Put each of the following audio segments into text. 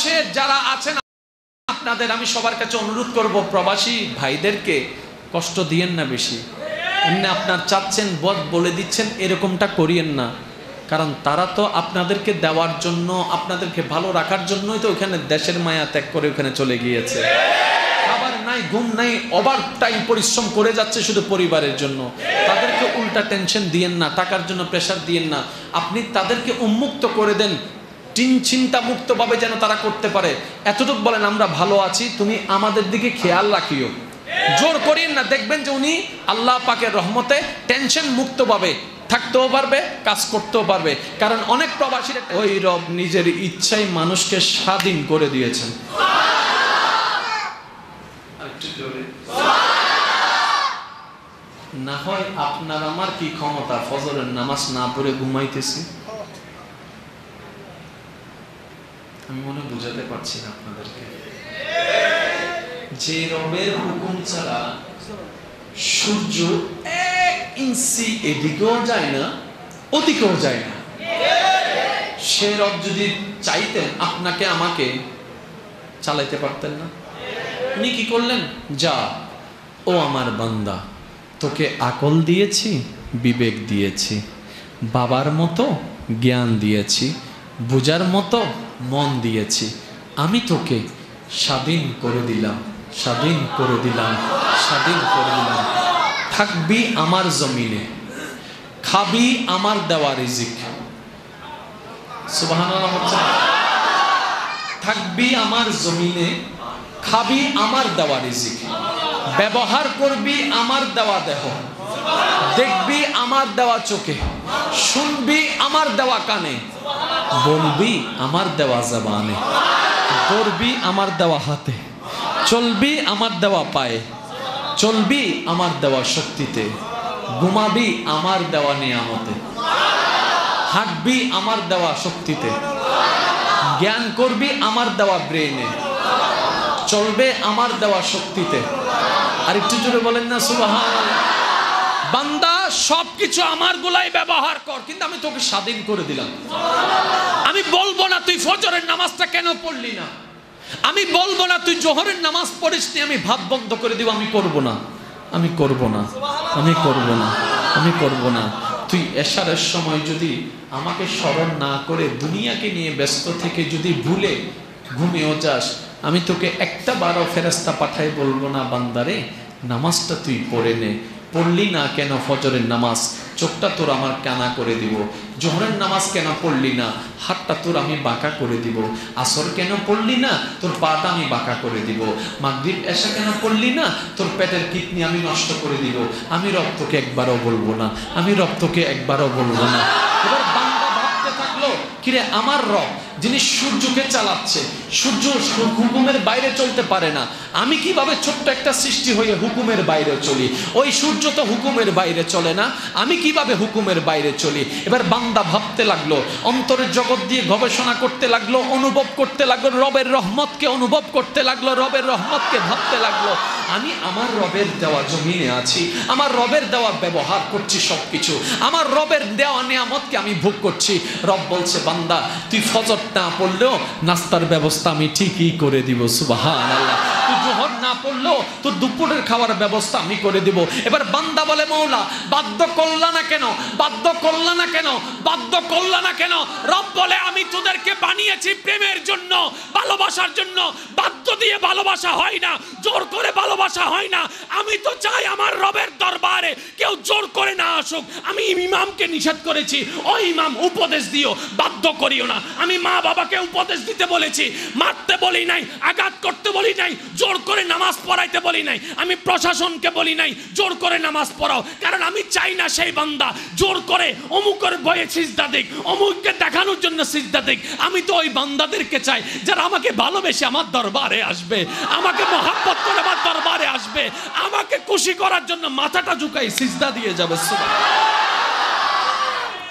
প্রবাসে যারা আছেন আপনাদের আমি সবার কাছে অনুরোধ করব, প্রবাসী ভাইদেরকে কষ্ট দিয়েন না বেশি। এমনি আপনার চাচ্ছেন বলে দিচ্ছেন, এরকমটা করিয়েন না। কারণ তারা তো আপনাদেরকে দেওয়ার জন্য, আপনাদেরকে ভালো রাখার জন্যই তো ওখানে দেশের মায়া ত্যাগ করে ওখানে চলে গিয়েছে। খাবার নাই, ঘুম নাই, ওভার টাইম পরিশ্রম করে যাচ্ছে শুধু পরিবারের জন্য। তাদেরকে উল্টা টেনশন দিয়েন না, টাকার জন্য প্রেশার দিয়েন না। আপনি তাদেরকে উন্মুক্ত করে দেন, চিন্তা মুক্তভাবে যেন তারা করতে পারে। এতটুকু বলেন, আমরা ভালো আছি, তুমি আমাদের দিকে খেয়াল রাখিও। জোর করিন না, দেখবেন যে উনি আল্লাহ পাকের রহমতে টেনশন মুক্তভাবে থাকতেও পারবে, কাজ করতেও পারবে। কারণ অনেক প্রবাসীরা, ওই রব নিজের ইচ্ছায় মানুষকে স্বাধীন করে দিয়েছেন। না হয় আপনার আমার কি ক্ষমতা ফজরের নামাজ না পড়ে ঘুমাইতেছি? আমি মনে বুঝাতে পারছি না আপনাদেরকে। যে রবের হুকুম ছাড়া সূর্য 1 ইঞ্চি এদিকেও যায় না ওদিকেও যায় না, সে রব যদি চাইতেন আপনাকে আমাকে চালাইতে পারতেন না? উনি কি করলেন? যা ও আমার বান্দা, তোকে আকল দিয়েছি, বিবেক দিয়েছি, বাবার মতো জ্ঞান দিয়েছি, বুঝার মতো মন দিয়েছি, আমি তোকে স্বাধীন করে দিলাম, স্বাধীন করে দিলাম, স্বাধীন করে দিলাম। থাকবি আমার জমিনে, খাবি আমার দেওয়া রিজিক। সুবহানাল্লাহ। থাকবি আমার জমিনে, খাবি আমার দেওয়া রিজিক, ব্যবহার করবি আমার দেওয়া দেহ, দেখবি আমার দেওয়া চোখে, শুনবি আমার দেওয়া কানে, বলবি আমার দেওয়া জবানে, করবি আমার দেওয়া হাতে, চলবি আমার দেওয়া পায়ে, চলবি আমার দেওয়া শক্তিতে, ঘুমাবি আমার দেওয়া নিয়ামতে, হাঁটবি আমার দেওয়া শক্তিতে, জ্ঞান করবি আমার দেওয়া ব্রেনে, চলবে আমার দেওয়া শক্তিতে। আর একটু জোরে বলেন না সুবহানাল্লাহ। বান্দা সবকিছু আমার গুলাই ব্যবহার কর, কিন্তু আমি তোকে স্বাধীন করে দিলাম। আমি বলবো না তুই ফজরের নামাজটা কেন পড়লি না, আমি বলবো না তুই জোহরের নামাজ পড়িস নি, আমি ভাত বন্ধ করে দিব, আমি করব না, আমি করব না, আমি করব না, আমি করব না। তুই এশারের সময় যদি আমাকে স্মরণ না করে দুনিয়াকে নিয়ে ব্যস্ত থেকে যদি ভুলে ঘুমিয়েও যাস, আমি তোকে একটা বারও ফেরেশতা পাঠাই বলবো না, বান্দারে নামাজটা তুই পড়ে নে। পড়লি না কেন ফজরের নামাজ, চোখটা তোর আমার কানা করে দিব। জোহরের নামাজ কেন পড়লি না, হাতটা তোর আমি বাঁকা করে দিব। আসর কেন পড়লি না, তোর পাটা আমি বাঁকা করে দিব। মাগরিব এশা কেন পড়লি না, তোর পেটের কিডনি আমি নষ্ট করে দিব। আমি রব তোকে একবারও বলবো না, আমি রব তোকে একবারও বলবো না। এবার বান্দা ভাবতে থাকলো, কিরে আমার রব যিনি সূর্যকে চালাচ্ছে, সূর্য হুকুমের বাইরে চলতে পারে না, আমি কিভাবে ছোট্ট একটা সৃষ্টি হয়ে হুকুমের বাইরে চলি? ওই সূর্য তো হুকুমের বাইরে চলে না, আমি কিভাবে হুকুমের বাইরে চলি? এবার বান্দা ভাবতে লাগলো, অন্তরের জগৎ দিয়ে গবেষণা করতে লাগলো, অনুভব করতে লাগলো, রবের রহমতকে অনুভব করতে লাগলো, রবের রহমতকে ভাবতে লাগলো। আমি আমার রবের দেওয়া জমিনে আছি, আমার রবের দেওয়া ব্যবহার করছি, সবকিছু আমার রবের দেওয়া নিয়ামতকে আমি ভোগ করছি। রব বলছে, বান্দা তুই ফজর না পড়লেও নাস্তার ব্যবস্থা আমি ঠিকই করে দিব। সুবহানাল্লাহ। তুই জোহর না পড়লেও তোর দুপুরের খাওয়ার ব্যবস্থা আমি করে দিব। এবার বান্দা বলে, মওলা বাধ্য করলা না কেন, বাধ্য করলা না কেন, বাধ্য করলা না কেন? রব বলে, আমি তোদেরকে বানিয়েছি প্রেমের জন্য, ভালোবাসার জন্য। বাধ্য দিয়ে ভালোবাসা হয় না, জোর করে ভালোবাসা হয় না। আমি তো চাই আমার রবের দরবারে কেউ জোর করে না আসুক। আমি ইমামকে নিষেধ করেছি, ও ইমাম উপদেশ দিও, বাধ্য করিও না। আমি মা বাবাকে উপদেশ দিতে বলেছি, মারতে বলি নাই, আঘাত করতে বলি নাই, জোর করে নামাজ পড়াইতে বলি নাই। আমি প্রশাসনকে বলি নাই জোর করে নামাজ পড়াও, কারণ আমি চাই না সেই বান্দা জোর করে অমুকের ভয়ে সিজদা দিক, অমুককে দেখানোর জন্য সিজদা দিক। আমি তো ওই বান্দাদেরকে চাই যারা আমাকে ভালোবেসে আমার দরবারে আসবে, আমাকে মহব্বত করে আমার দরবারে আসবে, আমাকে খুশি করার জন্য মাথাটা ঝুঁকাই সিজদা দিয়ে যাবে।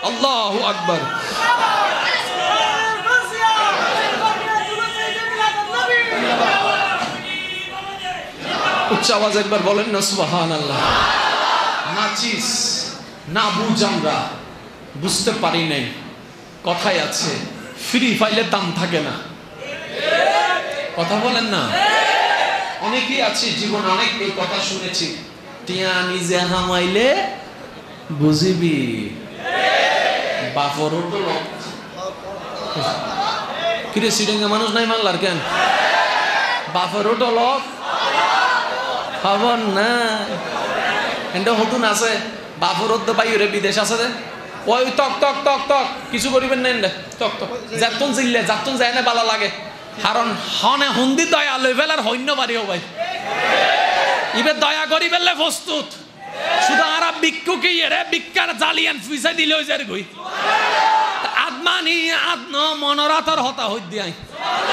আল্লাহু আকবার। উচ্চ আওয়াজ একবার বলেন না সুবহানাল্লাহ। নাচিস না বুঝ, আমরা বুঝতে পারি নাই। কথায় আছে, ফ্রি ফাইলে দাম থাকে না। কথা বলেন না। অনেকেই আছি জীবনে অনেক এই কথা শুনেছি, টিয়া নিজে হামাইলে বুঝিবি বাপর কিরে সিডেঙ্গা মানুষ নাই মানলার কেন? বাপর টলক খবর না এটা হতুন আছে বাপর বাইরে বিদেশ আছে রে ওই টক টক টক টক কিছু করিবেন না এন্ডে টক টক যাতন জিল্লে যাতন যায় না ভালো লাগে কারণ হনে হুন্দি দয়া লই ফেলার হইন্য বাড়িও ভাই ইবে দয়া করি ফেললে প্রস্তুত শুধু আর বিক্ষুকে এরে বিক্ষার জালিয়ান ফুইসা দিলে হই যার গই আদমানি আদন মনরাতর হতা হই দিয়াই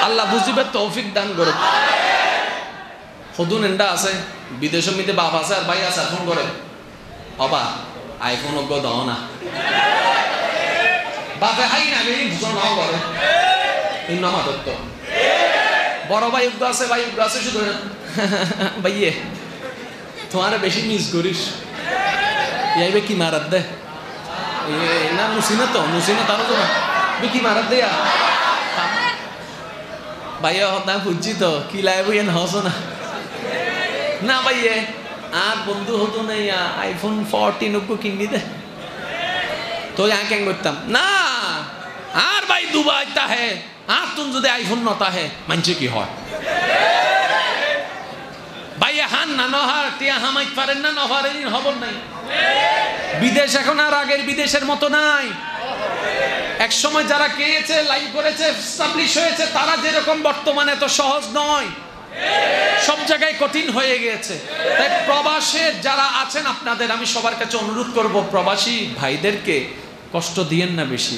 আল্লাহ বুঝিবে তৌফিক দান করুক। হদুন এন্ডা আছে বিদেশের মধ্যে বাপ আছে আর ভাই আছে ফোন করে বাবা আইফোন অজ্ঞ দাও না বাপে হাই না গেলি ভূষণ নাও করে এই নামা দত্ত বড় ভাই উগ্র আছে ভাই উগ্র আছে শুধু ভাইয়ে তোমার বেশি মিস করিস ইয়াইবে কি মারাত দে না মুসিনা তো মুসিনা তারও তো না কি মারাত দেয়া ভাইয়া হতা বুঝছি তো কি লাইব ইয়ান হস না না ভাইয়ে আর বন্ধু হতো না আইফোন 14 ওকে কিনবি দে তো কেন করতাম না আর ভাই দুবাই তা হে আর তুমি যদি আইফোন নতা হে মানছে কি হয় ভাইয়া হান না নহার টিয়া হামাই পারেন না নহারের খবর নাই। বিদেশ এখন আর আগের বিদেশের মতো নাই। এক সময় যারা খেয়েছে লাইভ করেছে এস্টাবলিশ হয়েছে তারা যেরকম বর্তমানে তো সহজ নয়, সব জায়গায় কঠিন হয়ে গিয়েছে। তাই প্রবাসে যারা আছেন আপনাদের আমি সবার কাছে অনুরোধ করব প্রবাসী ভাইদেরকে কষ্ট দিয়েন না বেশি।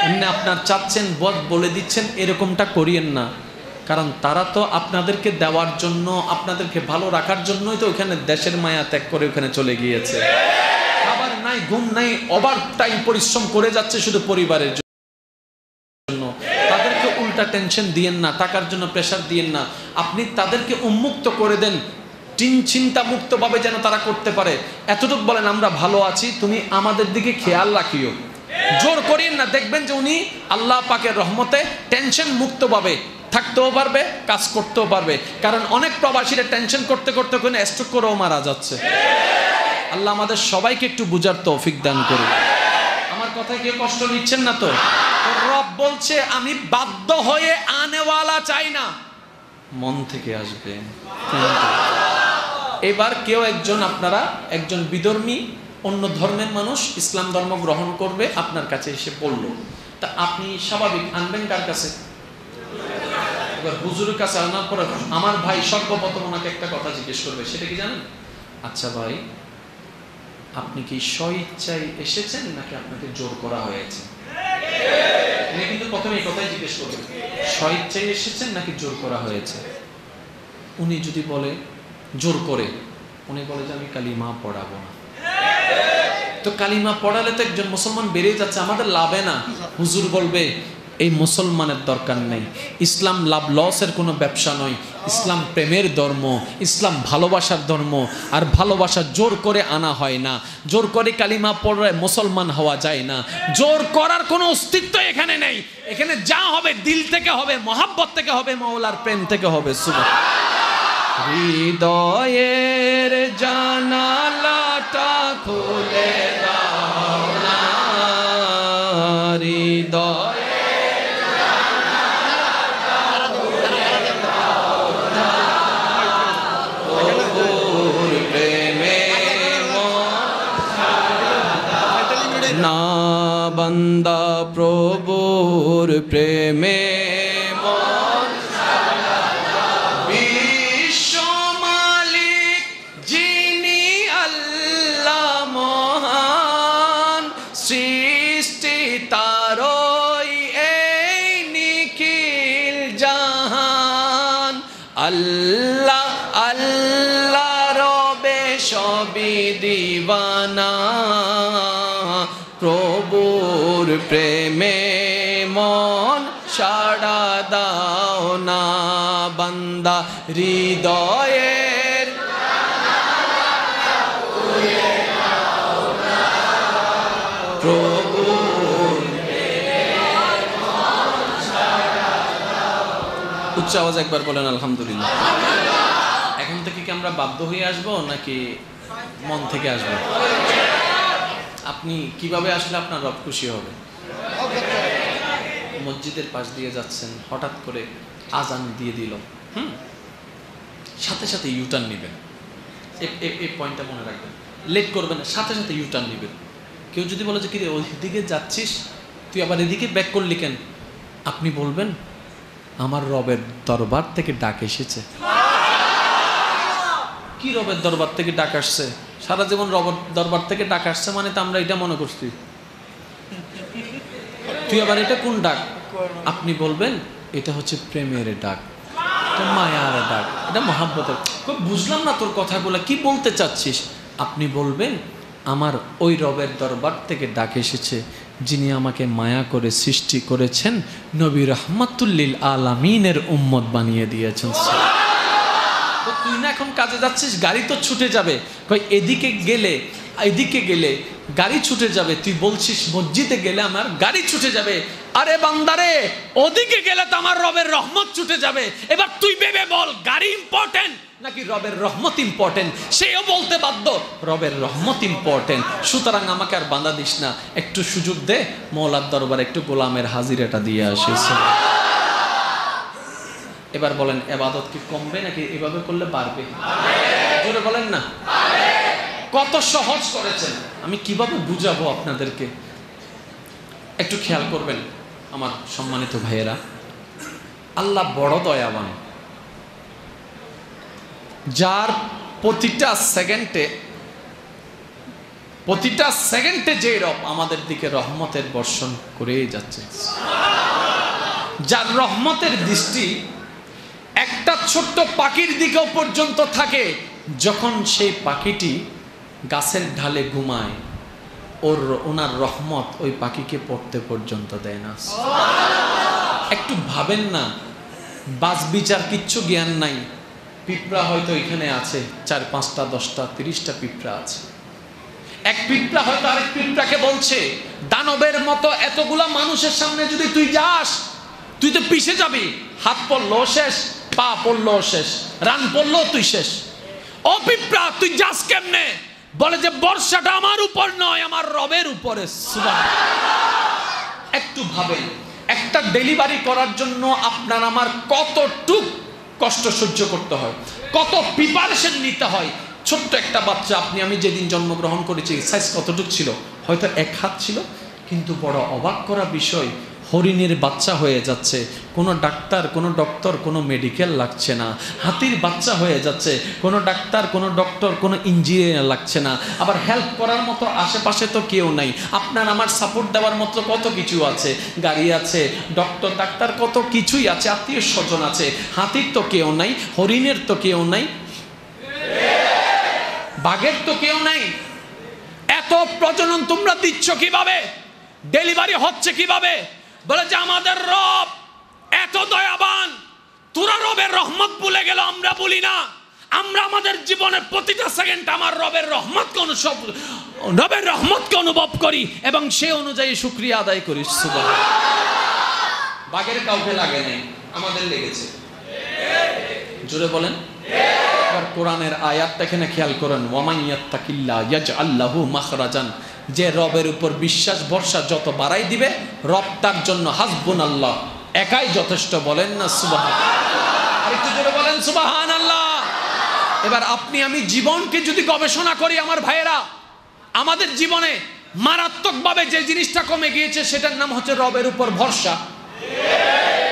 এমনি আপনার চাচ্ছেন বলে দিচ্ছেন এরকমটা করিয়েন না, কারণ তারা তো আপনাদেরকে দেওয়ার জন্য আপনাদেরকে ভালো রাখার জন্যই তো ওখানে দেশের মায়া ত্যাগ করে ওখানে চলে গিয়েছে। খাবার নাই ঘুম নাই ওভার টাইম পরিশ্রম করে যাচ্ছে শুধু পরিবারের জন্য। তাদেরকে উল্টা টেনশন দিয়েন না, টাকার জন্য প্রেশার দিয়েন না, আপনি তাদেরকে উন্মুক্ত করে দেন চিন্তা মুক্ত ভাবে যেন তারা করতে পারে। এতটুকু বলেন আমরা ভালো আছি তুমি আমাদের দিকে খেয়াল রাখিও, জোর করিয়েন না। দেখবেন যে উনি আল্লাহ পাকের রহমতে টেনশন মুক্ত ভাবে থাকতেও পারবে কাজ করতেও পারবে। কারণ অনেক প্রবাসীরা টেনশন করতে করতে কোনো স্ট্রোক করেও মারা যাচ্ছে। আল্লাহ আমাদের সবাইকে একটু বুঝার তৌফিক দান করুন। আমার কথায় কেউ কষ্ট নিচ্ছেন না তো? রব বলছে আমি বাধ্য হয়ে আনেওয়ালা চাই না, মন থেকে আসবে। এবার কেউ একজন আপনারা একজন বিধর্মী অন্য ধর্মের মানুষ ইসলাম ধর্ম গ্রহণ করবে আপনার কাছে এসে বলল, তা আপনি স্বাভাবিক আনবেন কার কাছে? এবার হুজুরের কাছে আনার পরে আমার ভাই সর্বপ্রথম ওনাকে একটা কথা জিজ্ঞেস করবে, সেটা কি জানেন? আচ্ছা ভাই আপনি কি স্বইচ্ছায় এসেছেন নাকি আপনাকে জোর করা হয়েছে? উনি কিন্তু প্রথমে এই কথাই জিজ্ঞেস করবেন, স্বইচ্ছায় এসেছেন নাকি জোর করা হয়েছে? উনি যদি বলে জোর করে, উনি বলে যে আমি কালিমা পড়াবো না। তো কালিমা পড়ালে তো একজন মুসলমান বেড়ে যাচ্ছে, আমাদের লাভে না। হুজুর বলবে এই মুসলমানের দরকার নেই। ইসলাম লাভ লসের কোনো ব্যবসা নয়, ইসলাম প্রেমের ধর্ম, ইসলাম ভালোবাসার ধর্ম। আর ভালোবাসা জোর করে আনা হয় না, জোর করে কালিমা পড়ে মুসলমান হওয়া যায় না। জোর করার কোনো অস্তিত্ব এখানে নেই। এখানে যা হবে দিল থেকে হবে, মহাব্বত থেকে হবে, মাওলার প্রেম থেকে হবে। সুবহানাল্লাহ। হৃদয়ের জানালাটা খুলে দাও না, হৃদয় না বান্দা প্রভুর প্রেমে মন, বিশ্ব মালিক যিনি আল্লাহ মহান, সৃষ্টি তারই এই নিখিল জাহান। আল্লাহ আল্লাহ রবে সবই দিবানা, প্রভুর প্রেমে মন সাড়া দাও না বান্দা, হৃদয়ের প্রভুর উচ্চ আওয়াজে একবার বলেন আলহামদুলিল্লাহ। এখন থেকে কি আমরা বাধ্য হয়ে আসবো নাকি মন থেকে আসবো? আপনি কিভাবে আসলে আপনার রব খুশি হবে? মসজিদের পাশ দিয়ে যাচ্ছেন, হঠাৎ করে আজান দিয়ে দিল, সাথে সাথে ইউটার্ন নেবেন। এই পয়েন্টটা মনে রাখবেন, লেট করবেন না, সাথে সাথে ইউটার্ন নেবেন। কেউ যদি বলে যে কি রে ওইদিকে যাচ্ছিস, তুই আবার এদিকে ব্যাক করলি কেন? আপনি বলবেন আমার রবের দরবার থেকে ডাক এসেছে। কি রবের দরবার থেকে ডাক আসছে? সারা জীবন রবের দরবার থেকে ডাক আসছে মানে তো আমরা এটা মনে করছি। তুই আবার এটা কোন ডাক? আপনি বলবেন এটা হচ্ছে প্রেমের ডাক, মায়ার ডাক, এটা মহাব্বতের। বুঝলাম না তোর কথাগুলো, কি বলতে চাচ্ছিস? আপনি বলবেন আমার ওই রবের দরবার থেকে ডাক এসেছে যিনি আমাকে মায়া করে সৃষ্টি করেছেন, নবী রাহমাতুল্লিল আলামিনের উম্মত বানিয়ে দিয়েছেন। তো তুই না এখন কাজে যাচ্ছিস, গাড়ি তো ছুটে যাবে, কই এদিকে গেলে গাড়ি ছুটে যাবে, তুই বলছিস মসজিদে গেলে আমার গাড়ি ছুটে যাবে। আরে বান্দারে, ওদিকে গেলে তো আমার রবের রহমত ছুটে যাবে। এবার তুই ভেবে বল, গাড়ি ইম্পর্টেন্ট নাকি রবের রহমত ইম্পর্টেন্ট? সেও বলতে বাধ্য রবের রহমত ইম্পর্টেন্ট। সুতরাং আমাকে আর বাঁধা দিস না, একটু সুযোগ দে, মওলার দরবারে একটু গোলামের হাজিরাটা দিয়ে আসিস। এবার বলেন ইবাদত কি কমবে নাকি এভাবে করলে বাড়বে? জোরে বলেন না। কত সহজ করেছেন, আমি কিভাবে বুঝাবো আপনাদেরকে? একটু খেয়াল করবেন আমার সম্মানিত ভাইয়েরা, আল্লাহ বড় দয়াবান, যার প্রতিটা সেকেন্ডে যে রব আমাদের দিকে রহমতের বর্ষণ করেই যাচ্ছে, যার রহমতের দৃষ্টি একটা ছোট্ট পাখির দিকেও পর্যন্ত থাকে। যখন সেই পাখিটি গাছের ঢালে ঘুমায়, ওনার রহমত ওই পাখিকে পড়তে পর্যন্ত দেয় না। একটু ভাবেন না, বাস বিচার কিচ্ছু জ্ঞান নাই, পিঁপড়া হয়তো এখানে আছে 4, 5টা, 10টা, 30টা পিঁপড়া আছে। এক পিঁপড়া হয়তো আরেক পিঁপড়াকে বলছে, দানবের মতো এতগুলা মানুষের সামনে যদি তুই যাস, তুই তো পিছে যাবি, হাত পড়লো শেষ, পা পড়লো শেষ, রান পড়লো তুই শেষ। ও পিঁপড়া, তুই যাস কেমনে? বলে যে বর্ষাটা আমার উপর নয়, আমার রবের উপরে। একটু ভাবেন, একটা ডেলিভারি করার জন্য আপনার আমার কতটুক কষ্ট সহ্য করতে হয়, কত প্রিপারেশন নিতে হয়। ছোট্ট একটা বাচ্চা, আপনি আমি যেদিন জন্মগ্রহণ করেছি, সাইজ কতটুক ছিল? হয়তো 1 হাত ছিল, কিন্তু বড় অবাক করা বিষয়, হরিণের বাচ্চা হয়ে যাচ্ছে, কোনো ডাক্তার, কোনো ডক্টর, কোনো মেডিকেল লাগছে না। হাতির বাচ্চা হয়ে যাচ্ছে, কোনো ডাক্তার, কোনো ডক্টর, কোনো ইঞ্জিনিয়ার লাগছে না। আবার হেল্প করার মতো আশেপাশে তো কেউ নাই, আপনার আমার সাপোর্ট দেওয়ার মতো কত কিছু আছে, গাড়ি আছে, ডক্টর, ডাক্তার, কত কিছুই আছে, আত্মীয় স্বজন আছে। হাতির তো কেউ নাই, হরিণের তো কেউ নাই, বাঘের তো কেউ নাই। এত প্রজনন তোমরা দিচ্ছ কিভাবে? ডেলিভারি হচ্ছে কিভাবে? বলে যে আমাদের রব এত দয়াবান। তোরা রবের রহমত ভুলে গেল, আমরা বলি না। আমরা আমাদের জীবনের প্রতিটা সেকেন্ড আমার রবের রহমতকে অনুভব করি এবং সে অনুযায়ী শুকরিয়া আদায় করি। সুবহানাল্লাহ। বাঘের কাউকে লাগে নাই, আমাদের লেগেছে। জোরে বলেন। কোরআনের আয়াতটা এখানে খেয়াল করেন, ওয়ামান ইয়াত্তাকিল্লাহ ইয়াজআল লাহু মাখরাজান। যে রবের উপর বিশ্বাস ভরসা যত বাড়াই দিবে, রব তার জন্য হাসবুনাল্লাহ, একাই যথেষ্ট। বলেন না সুবহানাল্লাহ? আরেকটু জোরে বলেন সুবহানাল্লাহ। এবার আপনি আমি জীবনকে যদি গবেষণা করি আমার ভাইয়েরা, আমাদের জীবনে মারাত্মকভাবে যে জিনিসটা কমে গিয়েছে সেটার নাম হচ্ছে রবের উপর ভরসা।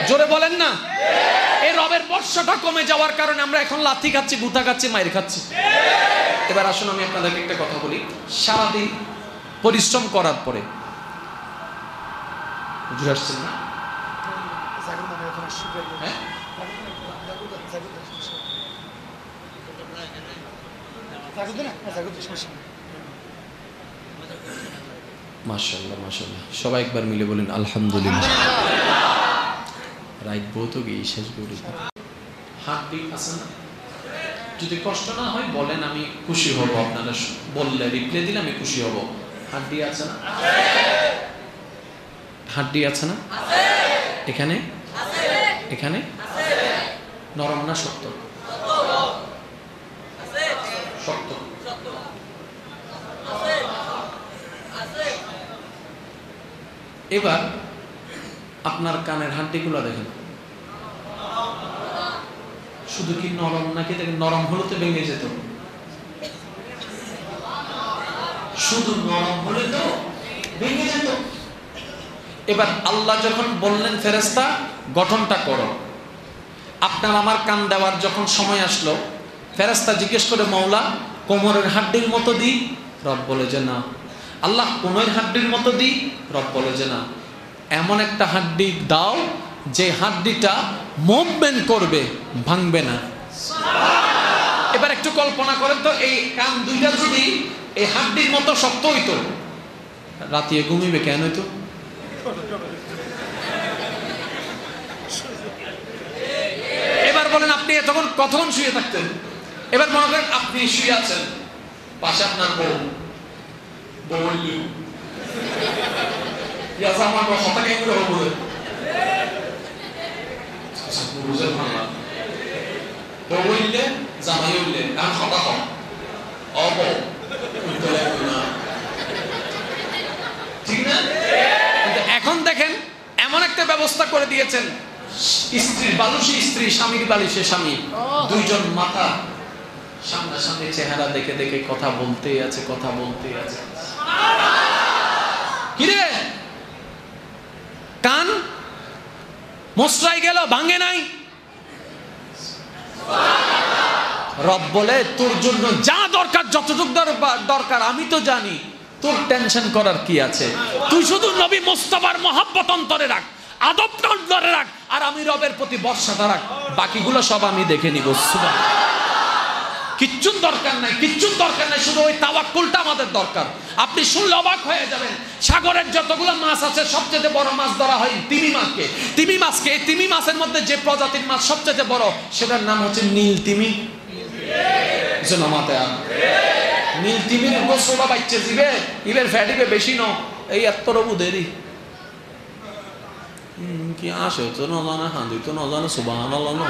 জোরে বলেন না। এই রবের ভরসাটা কমে যাওয়ার কারণে আমরা এখন লাথি খাচ্ছি, গুতা খাচ্ছি, মাইর খাচ্ছি। এবার আসুন আমি আপনাদেরকে একটা কথা বলি। সারাদিন পরিশ্রম করার পরে বুঝে আসছেন না? মাশাআল্লাহ মাশাআল্লাহ, সবাই একবার মিলে বলেন আলহামদুলিল্লাহ। রাইট বহুত গিয়ে শেষ করে হাতটি আছে না? যদি কষ্ট না হয় বলেন, আমি খুশি হব। আপনারা বললে, রিপ্লাই দিলে আমি খুশি হব। হাড্ডি আছে না? হাড্ডি আছে না? এখানে এখানে নরম না শক্ত? শক্ত। এবার আপনার কানের হাড্ডিগুলো দেখেন, শুধু কি নরম নাকি দেখেন? নরম হলে তো ভেঙে যেত, শুধু নরম হলে তো ভেঙে যেত। এবার আল্লাহ যখন বললেন ফেরেশতা গঠনটা করো, আপনার আমার কান দেওয়ার যখন সময় আসলো, ফেরেশতা জিজ্ঞেস করে মওলা কোমরের হাড্ডির মতো দিই? রব বলে যে না। আল্লাহ কোমরের হাড্ডির মতো দিই? রব বলে যে না, এমন একটা হাড্ডি দাও যে হাড্ডিটা মুভমেন্ট করবে, ভাঙবে না। এবার একটু কল্পনা করেন তো, এই কান দুইটা যদি এই হাড্ডির মতো শক্ত হইতো, রাতে ঘুমিবে কেন হইতো? এবার বলেন আপনি তখন কতক্ষণ শুয়ে থাকতেন? এবার মনে করেন আপনি শুয়ে আছেন, পাশে আপনার বউ আমার কথা কেমন হবো বললে জামাই উঠলে কারণ কথা কম ঠিক না? এখন দেখেন এমন একটা ব্যবস্থা করে দিয়েছেন, স্ত্রীর বালিশে স্ত্রী, স্বামীর বালিশে স্বামী, দুইজন মাথা সামনাসামনি চেহারা দেখে দেখে কথা বলতেই আছে, কথা বলতেই আছে। কিরে কান মশলাই গেল, ভাঙে নাই? রব বলে তোর জন্য যা দরকার, যতটুকু দরকার আমি তো জানি, তোর টেনশন করার কি আছে? তুই শুধু নবী মুস্তাফার মহব্বত অন্তরে রাখ, আদবটা অন্তরে রাখ, আর আমি রবের প্রতি ভরসাটা রাখ, বাকিগুলো সব আমি দেখে নিব। কিচ্ছু দরকার নাই, কিচ্ছু দরকার নাই, শুধু ওই তাওয়াক্কুলটা আমাদের দরকার। আপনি শুনলে অবাক হয়ে যাবেন, সাগরের যতগুলো মাছ আছে সবচেয়ে বড় মাছ ধরা হয় তিমি মাছকে। তিমি মাছকে, এই তিমি মাছের মধ্যে যে প্রজাতির মাছ সবচেয়ে বড়, সেটার নাম হচ্ছে নীল তিমি। নীল তিমির গোসলটা বাচ্চা দিবে, ইবের ফ্যাটিবে বেশি ন, এই এত বুধেরই কি আসে তো না জানে, হাঁদি তো না জানে, সুবহানাল্লাহ না